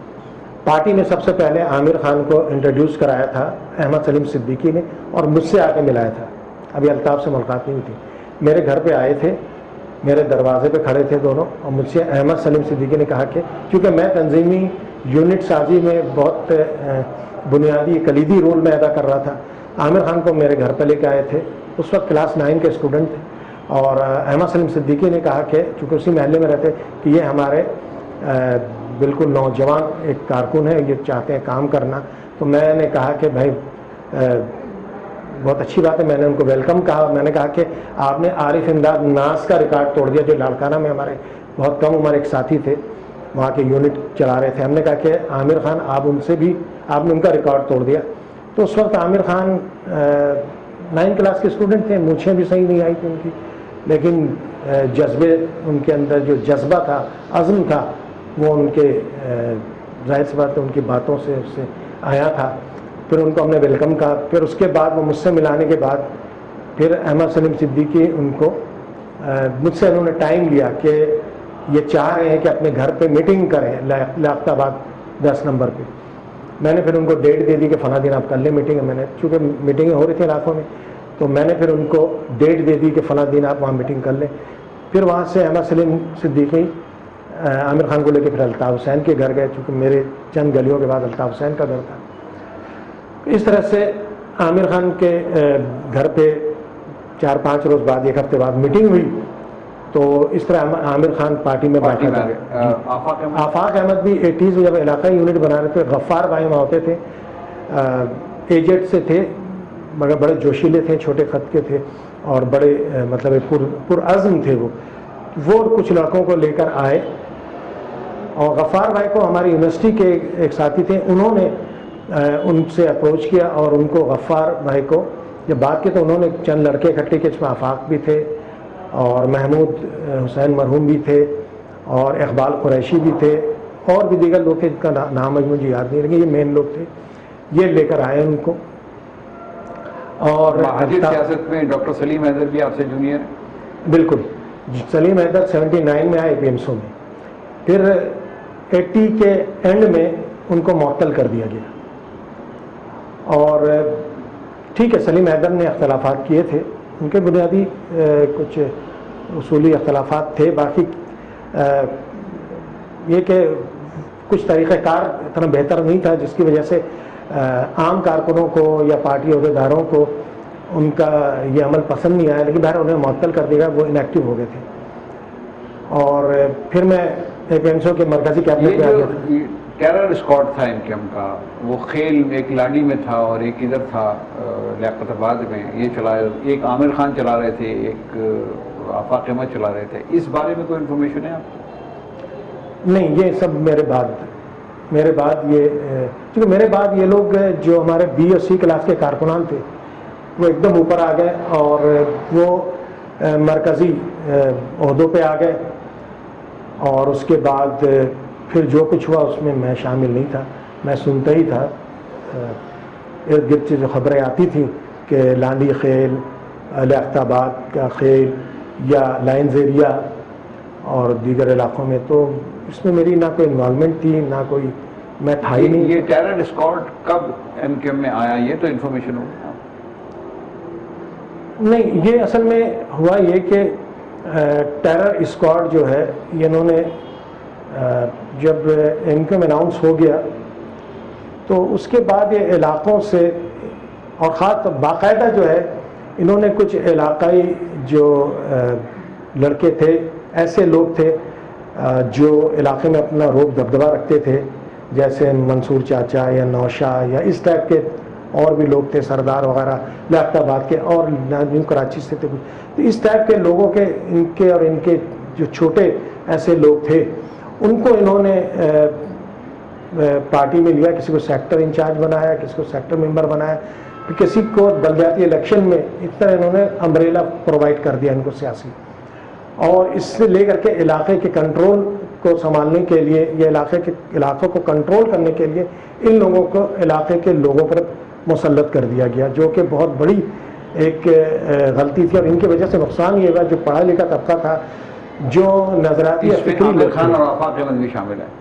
پارٹی نے سب سے پہلے عامر خان کو انٹروڈیوس کرایا تھا احمد سلیم صدیقی نے، اور مجھ سے آ کے ملایا تھا. ابھی الطاف سے ملاقات نہیں ہوئی تھی. میرے گھر پہ آئے تھے، میرے دروازے پہ کھڑے تھے دونوں، اور مجھ سے احمد سلیم صدیقی نے کہا کہ کیونکہ میں تنظیمی یونٹ سازی میں بہت بنیادی کلیدی رول میں ادا کر رہا تھا. عامر خان کو میرے گھر پہ لے کے آئے تھے, اس وقت کلاس 9 کے اسٹوڈنٹ تھے, اور احمد سلیم صدیقی نے کہا کہ چونکہ اسی محلے میں رہتے کہ یہ ہمارے بالکل نوجوان ایک کارکن ہے, یہ چاہتے ہیں کام کرنا. تو میں نے کہا کہ بھائی بہت اچھی بات ہے. میں نے ان کو ویلکم کہا. میں نے کہا کہ آپ نے عارف امداد ناز کا ریکارڈ توڑ دیا, جو لاڑکانہ میں ہمارے بہت کم عمر ایک ساتھی تھے, وہاں کے یونٹ چلا رہے تھے. ہم نے کہا کہ عامر خان آپ ان سے بھی آپ نے ان کا ریکارڈ توڑ دیا. تو اس وقت عامر خان 9 کلاس کے اسٹوڈنٹ تھے, مونچھیں بھی صحیح نہیں آئی تھی ان کی, لیکن جذبے ان کے اندر جو جذبہ تھا, عزم تھا, وہ ان کے ظاہر سی بات ہے ان کی باتوں سے اس سے آیا تھا. پھر ان کو ہم نے ویلکم کہا. پھر اس کے بعد وہ مجھ سے ملانے کے بعد پھر احمد سلیم صدیقی ان کو مجھ سے انہوں نے ٹائم لیا کہ یہ چاہ رہے ہیں کہ اپنے گھر پہ میٹنگ کریں لیاقت آباد 10 نمبر پہ. میں نے پھر ان کو ڈیٹ دے دی کہ فلاں دن آپ کر لیں میٹنگ. میں نے چونکہ میٹنگیں ہو رہی تھیں علاقوں میں, تو میں نے پھر ان کو ڈیٹ دے دی کہ فلاں دن آپ وہاں میٹنگ کر لیں. پھر وہاں سے احمد سلیم صدیقی عامر خان کو لے کے پھر الطاف حسین کے گھر گئے, چونکہ میرے چند گلیوں کے بعد الطاف حسین کا گھر تھا. اس طرح سے عامر خان کے گھر پہ 4-5 روز بعد, 1 ہفتے بعد میٹنگ ہوئی. تو اس طرح عامر خان پارٹی میں بیٹھا تھا. آفاق احمد بھی 80s میں جب علاقائی یونٹ بنا رہے تھے, غفار بھائی وہاں ہوتے تھے, ایجنٹ سے تھے مگر بڑے جوشیلے تھے, چھوٹے خط کے تھے اور بڑے مطلب پرعزم تھے. وہ کچھ لڑکوں کو لے کر آئے, اور غفار بھائی کو ہماری یونیورسٹی کے ایک ساتھی تھے, انہوں نے ان سے اپروچ کیا اور ان کو غفار بھائی کو جب بات کی تو انہوں نے چند لڑکے اکٹھے کیے, اس میں آفاق بھی تھے اور محمود حسین مرحوم بھی تھے اور اقبال قریشی بھی تھے, اور بھی دیگر لوگ تھے جن کا نام مجھے یاد نہیں, لیکن یہ مین لوگ تھے. یہ لے کر آئے ان کو. اور سیاست میں ڈاکٹر سلیم حیدر بھی آپ سے جونیئر؟ بالکل, سلیم حیدر 79 میں آئے APMSO میں. پھر 80 کے اینڈ میں ان کو معطل کر دیا گیا. اور ٹھیک ہے, سلیم حیدر نے اختلافات کیے تھے, ان کے بنیادی کچھ اصولی اختلافات تھے. باقی یہ کہ کچھ طریقہ کار اتنا بہتر نہیں تھا جس کی وجہ سے عام کارکنوں کو یا پارٹی عہدیداروں کو ان کا یہ عمل پسند نہیں آیا, لیکن بہر انہیں معطل کر دیا, وہ ان ایکٹیو ہو گئے تھے. اور پھر میں APMSO کے مرکزی کیبنٹ میں آ گیا تھا. ٹیرر اسکواڈ تھا ان کے, کا وہ خیل ایک لاڈی میں تھا اور ایک ادھر تھا لیاقت آباد میں, یہ چلا, ایک عامر خان چلا رہے تھے, ایک آفاق احمد چلا رہے تھے. اس بارے میں کوئی انفارمیشن ہے آپ کو؟ نہیں, یہ سب میرے بعد یہ کیونکہ میرے بعد یہ لوگ جو ہمارے B اور C کلاس کے کارکنان تھے وہ ایک دم اوپر آ گئے اور وہ مرکزی عہدوں پہ آ گئے. اور اس کے بعد پھر جو کچھ ہوا اس میں میں شامل نہیں تھا, میں سنتا ہی تھا. ارد گرد سے جو خبریں آتی تھیں کہ لانڈی خیل, لیاقت آباد کا خیل یا لائنز ایریا اور دیگر علاقوں میں, تو اس میں میری نہ کوئی انوالومنٹ تھی نہ کوئی, میں تھا ہی نہیں. یہ ٹیرر اسکواڈ کب MKM میں آیا, یہ تو انفارمیشن ہوگی نہیں. یہ اصل میں ہوا یہ کہ ٹیرر اسکواڈ جو ہے یہ انہوں نے جب MKM اناؤنس ہو گیا تو اس کے بعد یہ علاقوں سے اور خاص باقاعدہ جو ہے انہوں نے کچھ علاقائی جو لڑکے تھے, ایسے لوگ تھے جو علاقے میں اپنا روب دبدبہ رکھتے تھے, جیسے منصور چاچا یا نوشاہ یا اس ٹائپ کے اور بھی لوگ تھے, سردار وغیرہ لیاقت آباد کے, اور نیو کراچی سے تھے. تو اس ٹائپ کے لوگوں کے ان کے اور ان کے جو چھوٹے ایسے لوگ تھے ان کو انہوں نے پارٹی میں لیا, کسی کو سیکٹر انچارج بنایا, کسی کو سیکٹر ممبر بنایا, کسی کو بلدیاتی الیکشن میں اس طرح انہوں نے امبریلا پرووائڈ کر دیا ان کو سیاسی. اور اس سے لے کر کے علاقے کے کنٹرول کو سنبھالنے کے لیے یا علاقوں کو کنٹرول کرنے کے لیے ان لوگوں کو علاقے کے لوگوں پر مسلط کر دیا گیا, جو کہ بہت بڑی ایک غلطی تھی. اور ان کی وجہ سے نقصان یہ ہوا جو پڑھا لکھا طبقہ تھا, جو نظریاتی فکری عامر خان اور آفاق احمد بھی شامل ہیں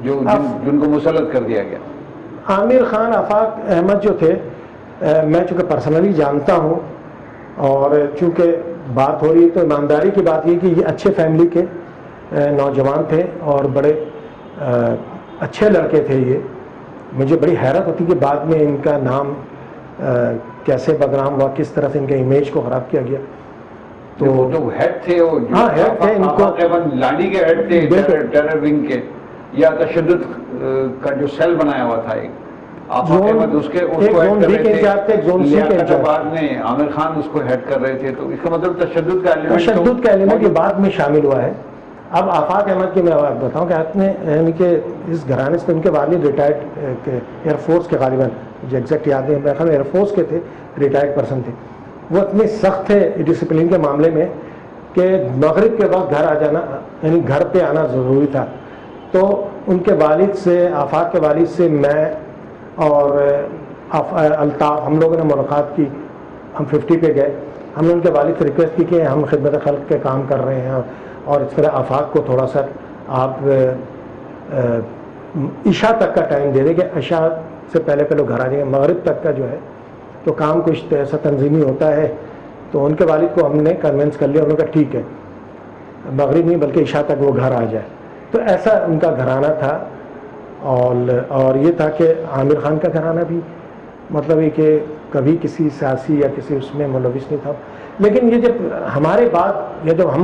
جو جن کو مسلط کر دیا گیا. عامر خان, آفاق احمد جو تھے میں چونکہ پرسنلی جانتا ہوں, اور چونکہ بات ہو رہی ہے تو ایمانداری کی بات یہ کہ یہ اچھے فیملی کے نوجوان تھے اور بڑے اچھے لڑکے تھے یہ. مجھے بڑی حیرت ہوتی کہ بعد میں ان کا نام کیسے بدنام ہوا, کس طرح سے ان کے امیج کو خراب کیا گیا. تو وہ تو ہیڈ تھے, وہ ہاں ہیڈ تھے, ان کو لانڈی کے ہیڈ تھے ٹیرر ونگ کے, یا تشدد کا جو سیل بنایا ہوا تھا ایک آفاق احمد, اس کو ہیڈ کر رہے تھے. بعد میں عامر خان اس کو ہیڈ کر رہے تھے. تو اس کا مطلب تشدد کا ایلیمنٹ یہ بعد میں شامل ہوا ہے. اب آفاق احمد کی میں بات بتاؤں کہ آپ نے یعنی کہ اس گھرانے سے ان کے والد ریٹائرڈ ایئر فورس کے غالباً, مجھے ایگزیکٹ یاد ہے, میرے خیال میں ایئر فورس کے تھے, ریٹائرڈ پرسن تھے. وہ اتنے سخت تھے ڈسپلن کے معاملے میں کہ مغرب کے وقت گھر آ جانا, یعنی گھر پہ آنا ضروری تھا. تو ان کے والد سے, آفاق کے والد سے میں اور الطاف, ہم لوگوں نے ملاقات کی. ہم 50 پہ گئے. ہم نے ان کے والد سے ریکویسٹ کی کہ ہم خدمت خلق کے کام کر رہے ہیں اور اس طرح آفاق کو تھوڑا سا آپ عشاء تک کا ٹائم دے دیں کہ عشاء سے پہلے پہلے گھر آ جائیں گے, مغرب تک کا جو ہے تو کام کچھ ایسا تنظیمی ہوتا ہے. تو ان کے والد کو ہم نے کنونس کر لیا, انہوں نے کہا ٹھیک ہے, مغرب نہیں بلکہ عشاء تک وہ گھر آ جائے. تو ایسا ان کا گھرانہ تھا. اور یہ تھا کہ عامر خان کا گھرانہ بھی مطلب یہ کہ کبھی کسی سیاسی یا کسی اس میں ملوث نہیں تھا. لیکن یہ جب ہمارے بعد یا جب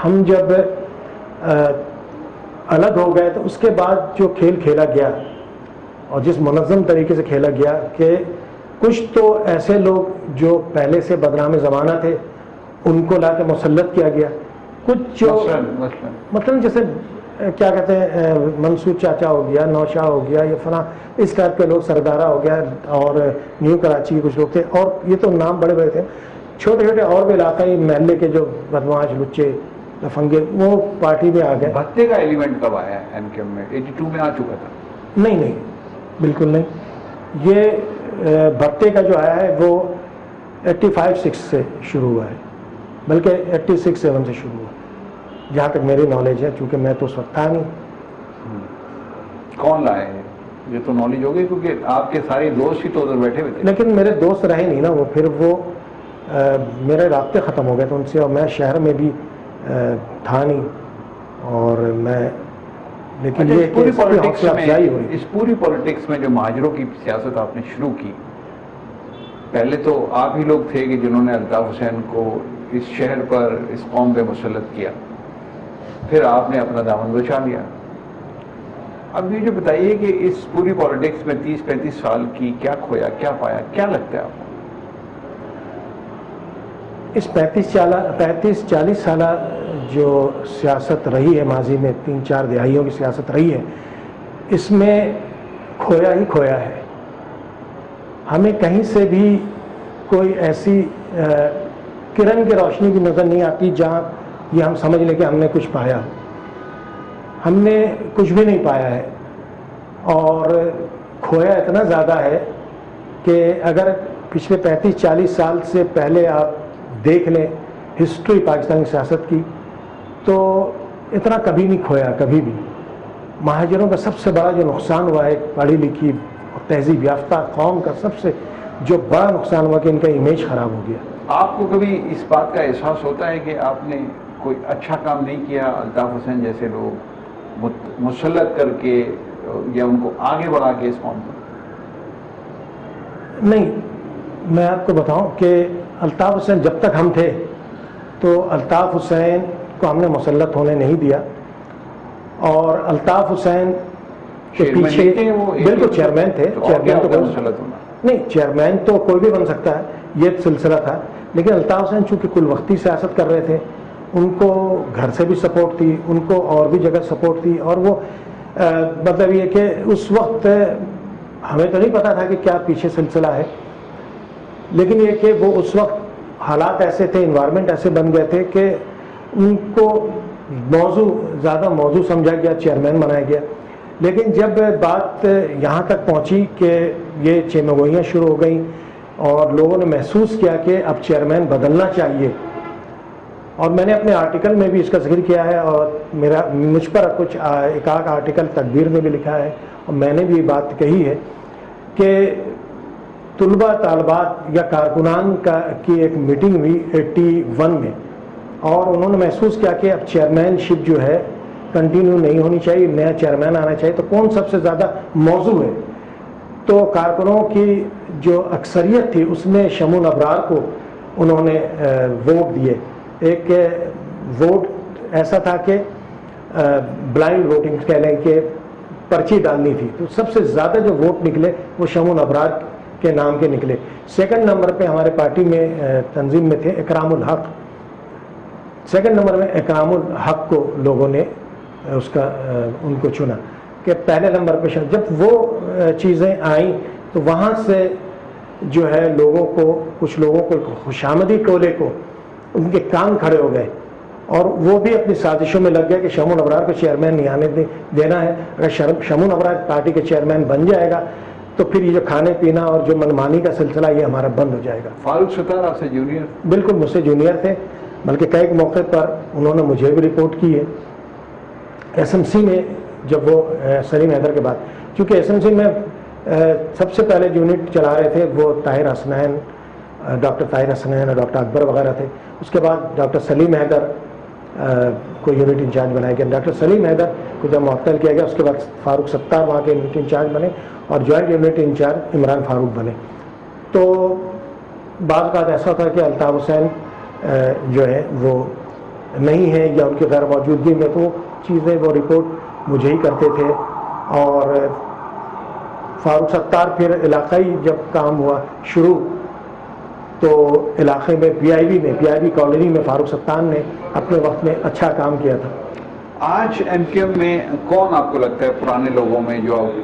ہم جب الگ ہو گئے تو اس کے بعد جو کھیل کھیلا گیا اور جس منظم طریقے سے کھیلا گیا کہ کچھ تو ایسے لوگ جو پہلے سے بدنام زمانہ تھے ان کو لا کے مسلط کیا گیا. کچھ جو مثلاً جیسے کیا کہتے ہیں منصور چاچا ہو گیا, نوشاہ ہو گیا, یہ فلاں اس ٹائپ کے لوگ, سردارہ ہو گیا, اور نیو کراچی کے کچھ لوگ تھے, اور یہ تو نام بڑے بڑے تھے. چھوٹے چھوٹے اور بھی علاقائی محلے کے جو بدماش لچے لفنگے وہ پارٹی میں آ گئے. بھتے کا ایلیمنٹ کب آیا این کے میں؟ 82 میں آ چکا تھا؟ نہیں, بالکل نہیں. یہ بھتے کا جو آیا ہے وہ 85-86 سے شروع ہوا ہے, بلکہ 86-87 سے شروع ہوا جہاں تک میری نالج ہے, چونکہ میں تو اس وقت تھا نہیں. کون لائے ہیں یہ تو نالج ہوگی کیونکہ آپ کے سارے دوست ہی تو ادھر بیٹھے ہوئے تھے. لیکن میرے دوست رہے نہیں نا, وہ پھر وہ میرے رابطے ختم ہو گئے تھے ان سے, اور میں شہر میں بھی تھا نہیں. اور میں لیکن یہ پوری پالیٹکس میں, اس پوری پالیٹکس میں جو مہاجروں کی سیاست آپ نے شروع کی, پہلے تو آپ ہی لوگ تھے کہ جنہوں نے الطاف حسین کو اس شہر پر, اس قوم پہ مسلط کیا, پھر آپ نے اپنا دامن بچا لیا. اب یہ جو بتائیے کہ اس پوری پالیٹکس میں 30-35 سال کی کیا کھویا, کیا پایا, کیا لگتا ہے آپ کو؟ اس 35-40 سالہ جو سیاست رہی ہے ماضی میں, 3-4 دہائیوں کی سیاست رہی ہے, اس میں کھویا ہی کھویا ہے. ہمیں کہیں سے بھی کوئی ایسی کرن کی روشنی بھی نظر نہیں آتی جہاں یہ ہم سمجھ لیں کہ ہم نے کچھ پایا. ہم نے کچھ بھی نہیں پایا ہے, اور کھویا اتنا زیادہ ہے کہ اگر پچھلے 35-40 سال سے پہلے آپ دیکھ لیں ہسٹری پاکستانی سیاست کی, تو اتنا کبھی نہیں کھویا کبھی بھی. مہاجروں کا سب سے بڑا جو نقصان ہوا ہے پڑھی لکھی اور تہذیب یافتہ قوم کا سب سے جو بڑا نقصان ہوا کہ ان کا امیج خراب ہو گیا. آپ کو کبھی اس بات کا احساس ہوتا ہے کہ آپ نے کوئی اچھا کام نہیں کیا الطاف حسین جیسے لوگ مسلط کر کے یا ان کو آگے بڑھا کے اس قوم پر؟ نہیں, میں آپ کو بتاؤں کہ الطاف حسین جب تک ہم تھے تو الطاف حسین کو ہم نے مسلط ہونے نہیں دیا. اور الطاف حسین کے پیچھے بالکل چیئرمین تھے. چیئرمین تو مسلط ہونا نہیں, چیئرمین تو کوئی بھی بن سکتا ہے, یہ سلسلہ تھا. لیکن الطاف حسین چونکہ کل وقتی سیاست کر رہے تھے, ان کو گھر سے بھی سپورٹ تھی, ان کو اور بھی جگہ سپورٹ تھی, اور وہ مطلب یہ کہ اس وقت ہمیں تو نہیں پتا تھا کہ کیا پیچھے سلسلہ ہے, لیکن یہ کہ وہ اس وقت حالات ایسے تھے, انوائرمنٹ ایسے بن گئے تھے کہ ان کو زیادہ موضوع سمجھا گیا, چیئرمین بنایا گیا. لیکن جب بات یہاں تک پہنچی کہ یہ چیمگوئیاں شروع ہو گئیں اور لوگوں نے محسوس کیا کہ اب چیئرمین بدلنا چاہیے, اور میں نے اپنے آرٹیکل میں بھی اس کا ذکر کیا ہے, اور مجھ پر کچھ ایک آرٹیکل تقدیر میں بھی لکھا ہے, اور میں نے بھی یہ بات کہی ہے کہ طلباء طالبات یا کارکنان کی ایک میٹنگ ہوئی 81 میں, اور انہوں نے محسوس کیا کہ اب چیئرمین شپ جو ہے کنٹینیو نہیں ہونی چاہیے, نیا چیئرمین آنا چاہیے, تو کون سب سے زیادہ موزوں ہے؟ تو کارکنوں کی جو اکثریت تھی اس نے شمون ابرار کو انہوں نے ووٹ دیے. ایک ووٹ ایسا تھا کہ بلائنڈ ووٹنگ کہہ لیں کہ پرچی ڈالنی تھی, تو سب سے زیادہ جو ووٹ نکلے وہ شمون ابرار کے نام کے نکلے. سیکنڈ نمبر پہ ہمارے پارٹی میں تنظیم میں تھے اکرام الحق. سیکنڈ نمبر میں اکرام الحق کو لوگوں نے ان کو چنا کہ پہلے نمبر پہ. جب وہ چیزیں آئیں تو وہاں سے جو ہے لوگوں کو, کچھ لوگوں کو, خوشامدی ٹولے کو ان کے کان کھڑے ہو گئے, اور وہ بھی اپنی سازشوں میں لگ گئے کہ شمون ابرار کو چیئرمین نہیں آنے دینا ہے. اگر شمون ابرار پارٹی کے چیئرمین بن جائے گا تو پھر یہ جو کھانے پینا اور جو منمانی کا سلسلہ یہ ہمارا بند ہو جائے گا. فاروق ستار آپ سے جونیئر؟ بالکل مجھ سے جونیئر تھے, بلکہ کئی موقع پر انہوں نے مجھے بھی رپورٹ کی ہے. ایس ایم سی میں جب وہ سلیم حیدر کے بعد, چونکہ ایس ایم سی میں سب سے پہلے جو یونٹ چلا رہے تھے وہ طاہر حسنین, ڈاکٹر طاہر حسنین اور ڈاکٹر اکبر وغیرہ تھے. اس کے بعد ڈاکٹر سلیم حیدر کو یونٹ انچارج بنایا گیا. ڈاکٹر سلیم حیدر کو جب معطل کیا گیا اس کے بعد فاروق ستار وہاں کے یونٹ انچارج بنے, اور joint unit incharge Imran Farooq بنے. تو بعض اوقات ایسا ہوتا ہے کہ الطاف حسین جو ہے وہ نہیں ہے یا ان کی غیر موجودگی میں, تو وہ چیزیں وہ رپورٹ مجھے ہی کرتے تھے. اور فاروق ستار پھر علاقائی جب کام ہوا شروع تو علاقے میں پی آئی بی کالونی میں فاروق ستار نے اپنے وقت میں اچھا کام کیا تھا. آج ایم کیو ایم میں کون آپ کو لگتا ہے پرانے لوگوں میں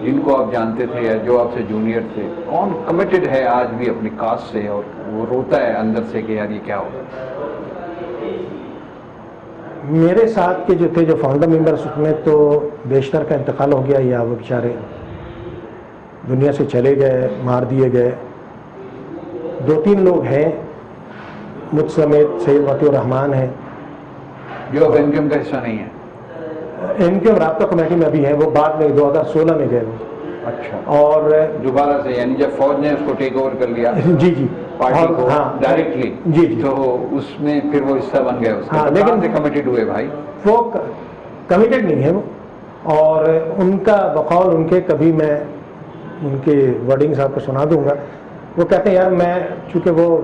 جن کو آپ جانتے تھے یا جو آپ سے جونیئر تھے, کون کمیٹڈ ہے آج بھی اپنی کاسٹ سے اور وہ روتا ہے اندر سے کہ یار یہ کیا ہوگا؟ میرے ساتھ کے جو تھے, جو فاؤنڈر ممبرس, اس میں تو بیشتر کا انتقال ہو گیا یا وہ بیچارے دنیا سے چلے گئے, مار دیے گئے. 2-3 لوگ ہیں مجھ سمیت, سید وطی الرحمان ہیں جو اب ایم کیو ایم کا حصہ نہیں ہے. ایم کیو ایم رابطہ کمیٹی میں بھی ہیں, وہ بعد میں 2016 میں گئے وہ. اچھا, اور دوبارہ سے یعنی جب فوج نے اس کو ٹیک اوور کر لیا جی پارٹی کو ڈائریکٹلی, جی تو اس میں پھر وہ حصہ بن گئے اس کا. لیکن کمیٹڈ ہوئے بھائی, وہ کمیٹڈ نہیں ہے وہ. اور ان کا بقول ان کے, کبھی میں ان کے ورڈنگز آپ کو سنا دوں گا. وہ کہتے ہیں یار میں, چونکہ وہ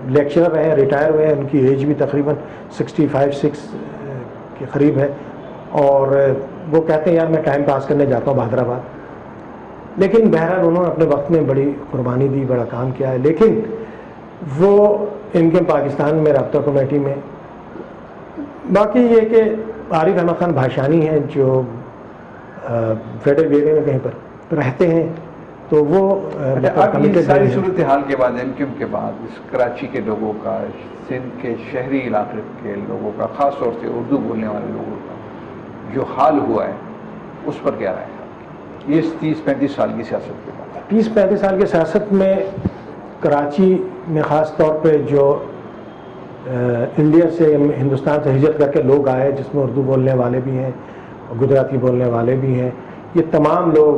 لیکچرر رہے ہیں, ریٹائر ہوئے ہیں, ان کی ایج بھی تقریباً 65-6 کے قریب ہے, اور وہ کہتے ہیں یار میں ٹائم پاس کرنے جاتا ہوں حیدرآباد. لیکن بہرحال انہوں نے اپنے وقت میں بڑی قربانی دی, بڑا کام کیا ہے. لیکن وہ ان کے پاکستان میں رابطہ کمیٹی میں. باقی یہ کہ عارف احمد خان بھاشانی ہیں جو فیڈرل بیوے میں کہیں پر رہتے ہیں, تو وہ ساری صورتحال کے بعد ایم کیو ایم کے بعد اس کراچی کے لوگوں کا, سندھ کے شہری علاقے کے لوگوں کا, خاص طور سے اردو بولنے والے لوگوں کا جو حال ہوا ہے, اس پر کیا رائے ہے یہ 30-35 سال کی سیاست کے بعد؟ 30-35 سال کی سیاست میں کراچی میں خاص طور پہ جو انڈیا سے, ہندوستان سے ہجرت کر کے لوگ آئے, جس میں اردو بولنے والے بھی ہیں, گجراتی بولنے والے بھی ہیں, یہ تمام لوگ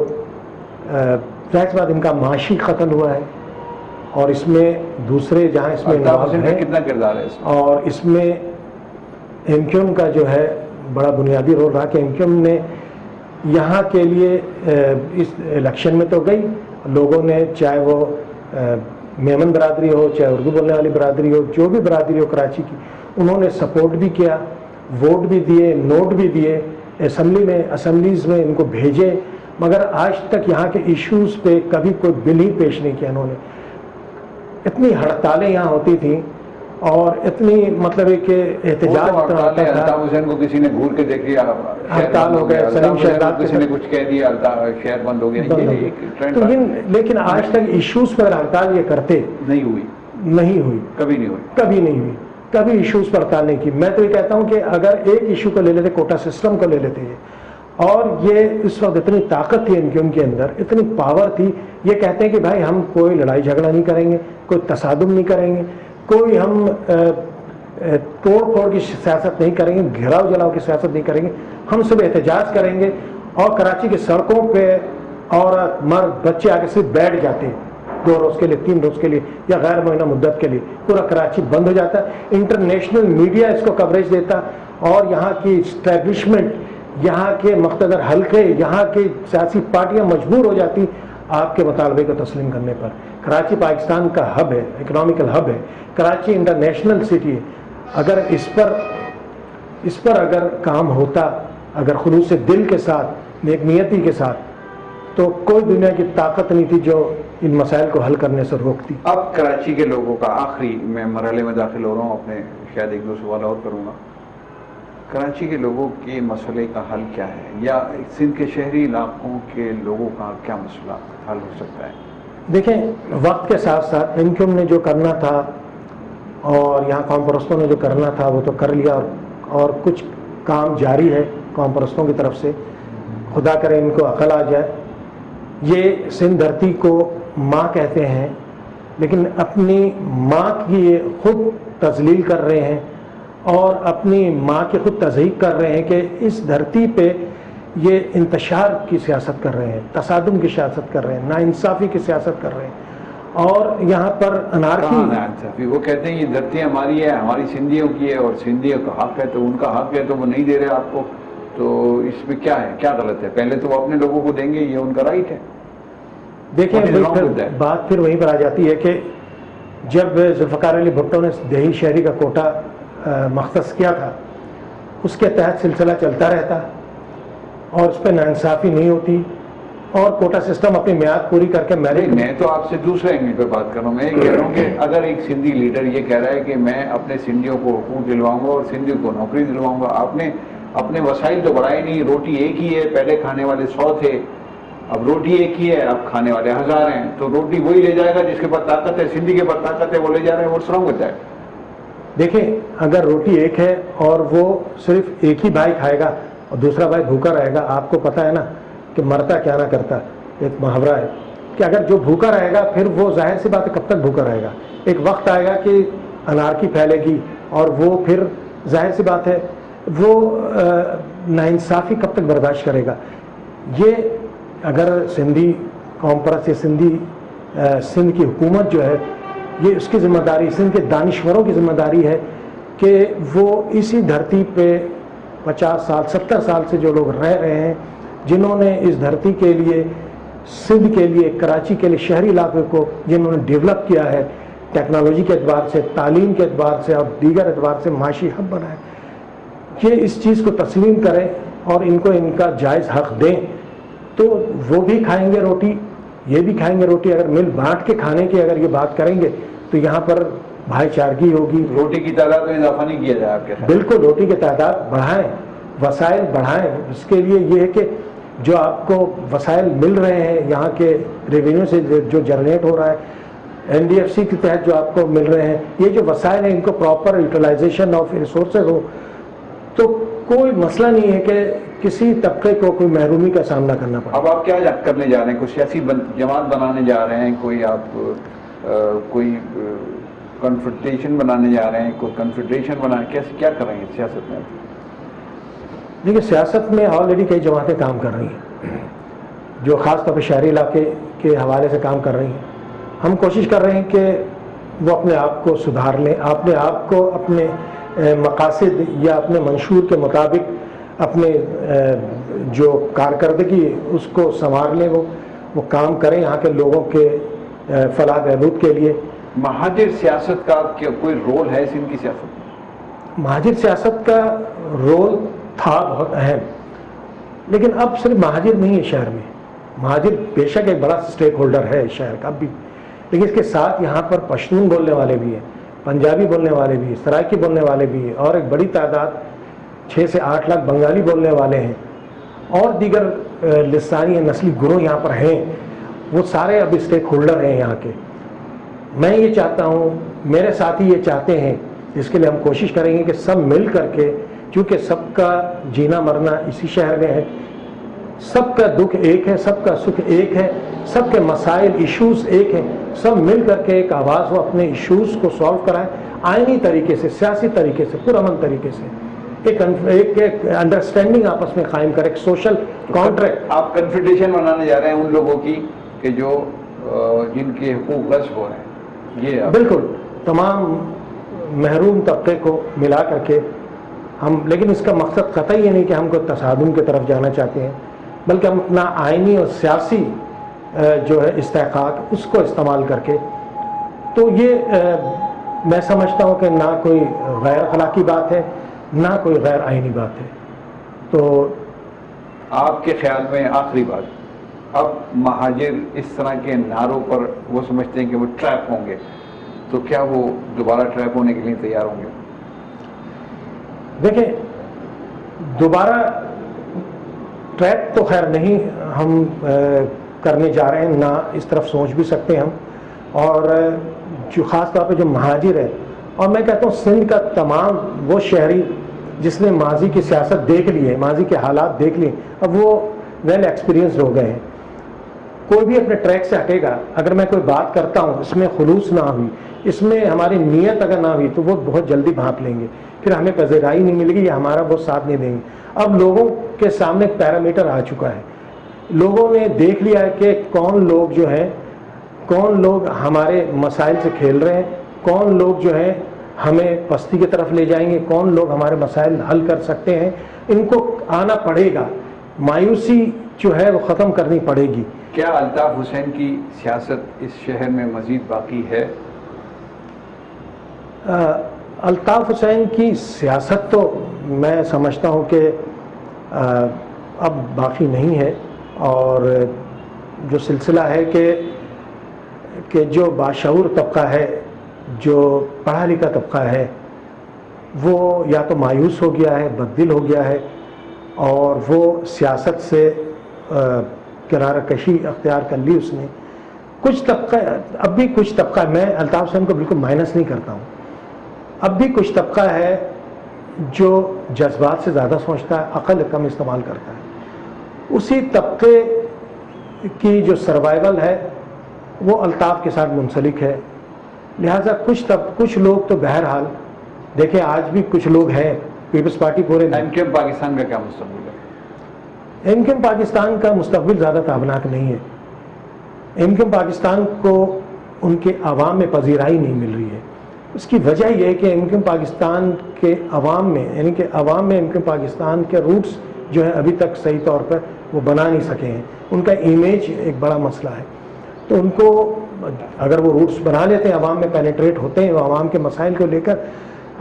ظاہر بات ان کا معاشی قتل ہوا ہے. اور اس میں دوسرے جہاں اس میں کتنا کردار ہے اور اس میں ایم کیو ایم کا جو ہے بڑا بنیادی رول رہا کہ ایم کیو ایم نے یہاں کے لیے اس الیکشن میں تو گئی, لوگوں نے چاہے وہ میمن برادری ہو, چاہے اردو بولنے والی برادری ہو, جو بھی برادری ہو کراچی کی, انہوں نے سپورٹ بھی کیا, ووٹ بھی دیے, نوٹ بھی دیے, اسمبلیز میں ان کو بھیجے. مگر آج تک یہاں کے ایشوز پہ کبھی کوئی بل ہی پیش نہیں کیا انہوں نے. اتنی ہڑتالیں یہاں ہوتی تھیں اور اتنی مطلب ہے کہ احتجاج الطاف حسین کو کسی نے گھور کے دیکھ لیا, ہڑتال ہو گئے, سلیم شہزاد کسی نے کچھ کہہ دیا, شہر بند ہو گیا. لیکن آج تک ایشوز پر ہڑتال یہ کرتے نہیں ہوئی, کبھی نہیں ہوئی. کبھی ایشوز پر ہڑتال نہیں کی. میں تو یہ کہتا ہوں کہ اگر ایک ایشو کو لے لیتے, کوٹا سسٹم کو لے لیتے ہیں, اور یہ اس وقت اتنی طاقت تھی ان کے اندر, اتنی پاور تھی, یہ کہتے ہیں کہ بھائی ہم کوئی لڑائی جھگڑا نہیں کریں گے, کوئی تصادم نہیں کریں گے, کوئی ہم توڑ پھوڑ کی سیاست نہیں کریں گے, گھیراؤ جلاؤ کی سیاست نہیں کریں گے, ہم سب احتجاج کریں گے. اور کراچی کی سڑکوں پہ عورت مرد بچے آگے سے بیٹھ جاتے ہیں 2 روز کے لیے, 3 روز کے لیے, یا غیر معینہ مدت کے لیے. پورا کراچی بند ہو جاتا ہے. انٹرنیشنل میڈیا اس کو کوریج دیتا, اور یہاں کی اسٹیبلشمنٹ یہاں کے مقتدر حلقے، یہاں کی سیاسی پارٹیاں مجبور ہو جاتی آپ کے مطالبے کو تسلیم کرنے پر. کراچی پاکستان کا ہب ہے، اکنامیکل ہب ہے، کراچی انٹرنیشنل سٹی ہے. اگر اس پر اگر کام ہوتا، اگر خلوص دل کے ساتھ، نیک نیتی کے ساتھ، تو کوئی دنیا کی طاقت نہیں تھی جو ان مسائل کو حل کرنے سے روکتی. اب کراچی کے لوگوں کا آخری میں مرحلے میں داخل ہو رہا ہوں، اپنے شاید ایک دو سوال اور کروں گا. کراچی کے لوگوں کے مسئلے کا حل کیا ہے، یا سندھ کے شہری علاقوں کے لوگوں کا کیا مسئلہ حل ہو سکتا ہے؟ دیکھیں، وقت کے ساتھ ساتھ انکم نے جو کرنا تھا اور یہاں قوم پرستوں نے جو کرنا تھا وہ تو کر لیا، اور کچھ کام جاری ہے قوم پرستوں کی طرف سے. خدا کرے ان کو عقل آ جائے. یہ سندھ دھرتی کو ماں کہتے ہیں، لیکن اپنی ماں کی یہ خود تذلیل کر رہے ہیں اور اپنی ماں کی خود تضحیق کر رہے ہیں کہ اس دھرتی پہ یہ انتشار کی سیاست کر رہے ہیں، تصادم کی سیاست کر رہے ہیں، ناانصافی کی سیاست کر رہے ہیں. اور یہاں پر انارکی، وہ کہتے ہیں یہ دھرتی ہماری ہے، ہماری سندھیوں کی ہے، اور سندھیوں کا حق ہے تو ان کا حق ہے تو وہ نہیں دے رہے آپ کو. تو اس میں کیا ہے، کیا غلط ہے؟ پہلے تو وہ اپنے لوگوں کو دیں گے، یہ ان کا رائٹ ہے. دیکھیں، بات پھر وہیں پر آ جاتی ہے کہ جب ذوالفقار علی بھٹو نے دیہی شہری کا کوٹا مختص کیا تھا، اس کے تحت سلسلہ چلتا رہتا اور اس پہ ناانصافی نہیں ہوتی، اور کوٹا سسٹم اپنی میعاد پوری کر کے میں تو آپ سے دوسرے اینگل پہ بات کر رہا ہوں. میں یہ کہہ رہا ہوں کہ اگر ایک سندھی لیڈر یہ کہہ رہا ہے کہ میں اپنے سندھیوں کو حقوق دلواؤں گا اور سندھیوں کو نوکری دلواؤں گا، آپ نے اپنے وسائل تو بڑھائے نہیں. روٹی ایک ہی ہے، پہلے کھانے والے 100 تھے، اب روٹی ایک ہی ہے، اب کھانے والے 1000 ہیں. تو روٹی وہی لے جائے گا جس کے پاس طاقت ہے. سندھی کے پاس طاقت ہے، وہ لے جا رہے ہیں، وہ سرنگ ہوتا ہے. دیکھیں، اگر روٹی ایک ہے اور وہ صرف ایک ہی بھائی کھائے گا اور دوسرا بھائی بھوکا رہے گا، آپ کو پتہ ہے نا کہ مرتا کیا نہ کرتا. ایک محاورہ ہے کہ اگر جو بھوکا رہے گا پھر وہ ظاہر سی بات ہے کب تک بھوکا رہے گا. ایک وقت آئے گا کہ انارکی پھیلے گی اور وہ پھر ظاہر سی بات ہے وہ ناانصافی کب تک برداشت کرے گا. یہ اگر سندھی قوم پرست یا سندھ کی حکومت جو ہے، یہ اس کی ذمہ داری، سندھ کے دانشوروں کی ذمہ داری ہے کہ وہ اسی دھرتی پہ 50 سال 70 سال سے جو لوگ رہ رہے ہیں، جنہوں نے اس دھرتی کے لیے، سندھ کے لیے، کراچی کے لیے، شہری علاقے کو جنہوں نے ڈیولپ کیا ہے، ٹیکنالوجی کے اعتبار سے، تعلیم کے اعتبار سے اور دیگر اعتبار سے معاشی ہب بنائے، یہ اس چیز کو تسلیم کریں اور ان کو ان کا جائز حق دیں، تو وہ بھی کھائیں گے روٹی، یہ بھی کھائیں گے روٹی. اگر مل بانٹ کے کھانے کی اگر یہ بات کریں گے تو یہاں پر بھائی چارگی ہوگی. روٹی کی تعداد میں اضافہ نہیں کیا جائے آپ کے خیال؟ بالکل، روٹی کی تعداد بڑھائیں، وسائل بڑھائیں. اس کے لیے یہ ہے کہ جو آپ کو وسائل مل رہے ہیں یہاں کے ریونیو سے جو جنریٹ ہو رہا ہے، NDFC کے تحت جو آپ کو مل رہے ہیں، یہ جو وسائل ہیں ان کو پراپر یوٹیلائزیشن آف ریسورسز ہو تو کوئی مسئلہ نہیں ہے کہ کسی طبقے کو کوئی محرومی کا سامنا کرنا پڑے. اب آپ کیا کرنے جا رہے ہیں؟ کوئی سیاسی جماعت بنانے جا رہے ہیں؟ کوئی آپ کوئی کنفیڈریشن بنانے جا رہے ہیں؟ کوئی کنفیڈریشن بنانے کیسے کیا کر رہے ہیں سیاست میں؟ دیکھیے، سیاست میں آلریڈی کئی جماعتیں کام کر رہی ہیں جو خاص طور پہ شہری علاقے کے حوالے سے کام کر رہی ہیں. ہم کوشش کر رہے ہیں کہ وہ اپنے آپ کو سدھار لیں، اپنے آپ کو اپنے مقاصد یا اپنے منشور کے مطابق اپنے جو کارکردگی اس کو سنوار لیں، وہ کام کریں یہاں کے لوگوں کے فلاح بہبود کے لیے. مہاجر سیاست کا کیا کوئی رول ہے سندھ کی سیاست میں؟ مہاجر سیاست کا رول تھا بہت اہم، لیکن اب صرف مہاجر نہیں ہے شہر میں. مہاجر بے شک ایک بڑا سٹیک ہولڈر ہے شہر کا بھی، لیکن اس کے ساتھ یہاں پر پشتون بولنے والے بھی ہیں، پنجابی بولنے والے بھی ہیں، سرائکی بولنے والے بھی ہیں، اور ایک بڑی تعداد 6 سے 8 لاکھ بنگالی بولنے والے ہیں، اور دیگر لسانی یا نسلی گروہ یہاں پر ہیں. وہ سارے اب اسٹیک ہولڈر ہیں یہاں کے. میں یہ چاہتا ہوں، میرے ساتھی یہ چاہتے ہیں، اس کے لیے ہم کوشش کریں گے کہ سب مل کر کے، چونکہ سب کا جینا مرنا اسی شہر میں ہے، سب کا دکھ ایک ہے، سب کا سکھ ایک ہے، سب کے مسائل ایشوز ایک ہیں، سب مل کر کے ایک آواز ہو اپنے ایشوز کو سالو کرائیں، آئینی طریقے سے، سیاسی طریقے سے، پرامن طریقے سے، ایک انڈرسٹینڈنگ آپس میں قائم کرے، ایک سوشل کانٹریکٹ. آپ کنفیڈریشن بنانے جا رہے ہیں ان لوگوں کی کہ جو جن کے حقوق غصب ہو رہے ہیں؟ یہ بالکل تمام محروم طبقے کو ملا کر کے لیکن اس کا مقصد قطعی یہ نہیں کہ ہم کو تصادم کی طرف جانا چاہتے ہیں، بلکہ ہم اپنا آئینی اور سیاسی جو ہے استحقاق اس کو استعمال کر کے، تو یہ میں سمجھتا ہوں کہ نہ کوئی غیر اخلاقی بات ہے، نہ کوئی غیر آئینی بات ہے۔ تو آپ کے خیال میں آخری بات، اب مہاجر اس طرح کے نعروں پر وہ سمجھتے ہیں کہ وہ ٹریپ ہوں گے، تو کیا وہ دوبارہ ٹریپ ہونے کے لیے تیار ہوں گے؟ دیکھیں، دوبارہ ٹریپ تو خیر نہیں ہم کرنے جا رہے ہیں، نہ اس طرف سوچ بھی سکتے ہیں ہم، اور جو خاص طور پہ جو مہاجر ہے، اور میں کہتا ہوں سندھ کا تمام وہ شہری جس نے ماضی کی سیاست دیکھ لی ہے، ماضی کے حالات دیکھ لیے، اب وہ ویل ایکسپیرینسڈ ہو گئے ہیں۔ کوئی بھی اپنے ٹریک سے ہٹے گا، اگر میں کوئی بات کرتا ہوں اس میں خلوص نہ ہوئی، اس میں ہماری نیت اگر نہ ہوئی، تو وہ بہت جلدی بھانپ لیں گے، پھر ہمیں پذیرائی نہیں ملے گی یا ہمارا وہ ساتھ نہیں دیں گے۔ اب لوگوں کے سامنے پیرامیٹر آ چکا ہے، لوگوں نے دیکھ لیا ہے کہ کون لوگ جو ہیں، کون لوگ ہمارے مسائل سے کھیل رہے ہیں، کون لوگ جو ہیں ہمیں پستی کی طرف لے جائیں گے، کون لوگ ہمارے مسائل حل کر سکتے ہیں۔ ان کو آنا پڑے گا، مایوسی جو ہے وہ ختم کرنی پڑے گی۔ کیا الطاف حسین کی سیاست اس شہر میں مزید باقی ہے؟ الطاف حسین کی سیاست تو میں سمجھتا ہوں کہ اب باقی نہیں ہے، اور جو سلسلہ ہے کہ جو باشعور طبقہ ہے، جو پڑھا لکھا طبقہ ہے، وہ یا تو مایوس ہو گیا ہے، بددل ہو گیا ہے، اور وہ سیاست سے کنارہ کشی اختیار کر لی اس نے۔ کچھ طبقہ، اب بھی کچھ طبقہ، میں الطاف حسین کو بالکل مائنس نہیں کرتا ہوں، اب بھی کچھ طبقہ ہے جو جذبات سے زیادہ سوچتا ہے، عقل کم استعمال کرتا ہے۔ اسی طبقے کی جو سروائیول ہے وہ الطاف کے ساتھ منسلک ہے، لہٰذا کچھ لوگ تو بہرحال دیکھیں، آج بھی کچھ لوگ ہیں پیپلز پارٹی پورے MKM پاکستان کا کیا مستقبل ہے؟ MKM پاکستان کا مستقبل زیادہ تابناک نہیں ہے۔ MKM پاکستان کو ان کے عوام میں پذیرائی نہیں مل رہی ہے۔ اس کی وجہ یہ ہے کہ MKM پاکستان کے عوام میں، یعنی کہ عوام میں MKM پاکستان کے روٹس جو ہیں ابھی تک صحیح طور پر وہ بنا نہیں سکے ہیں۔ ان کا امیج ایک بڑا مسئلہ ہے، تو ان کو اگر وہ روٹس بنا لیتے ہیں، عوام میں پینیٹریٹ ہوتے ہیں، وہ عوام کے مسائل کو لے کر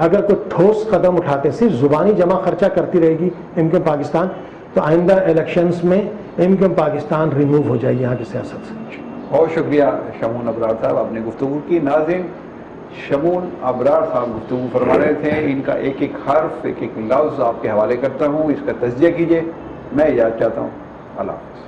اگر کوئی ٹھوس قدم اٹھاتے، صرف زبانی جمع خرچہ کرتی رہے گی MKM پاکستان، تو آئندہ الیکشنز میں MKM پاکستان ریموو ہو جائے گی یہاں کی سیاست سے۔ بہت شکریہ شمون ابرار صاحب، آپ نے گفتگو کی۔ ناظرین، شمون ابرار صاحب گفتگو فرما رہے تھے، ان کا ایک ایک حرف، ایک ایک لفظ آپ کے حوالے کرتا ہوں، اس کا تجزیہ کیجیے۔ میں اجازت چاہتا ہوں، اللہ حافظ۔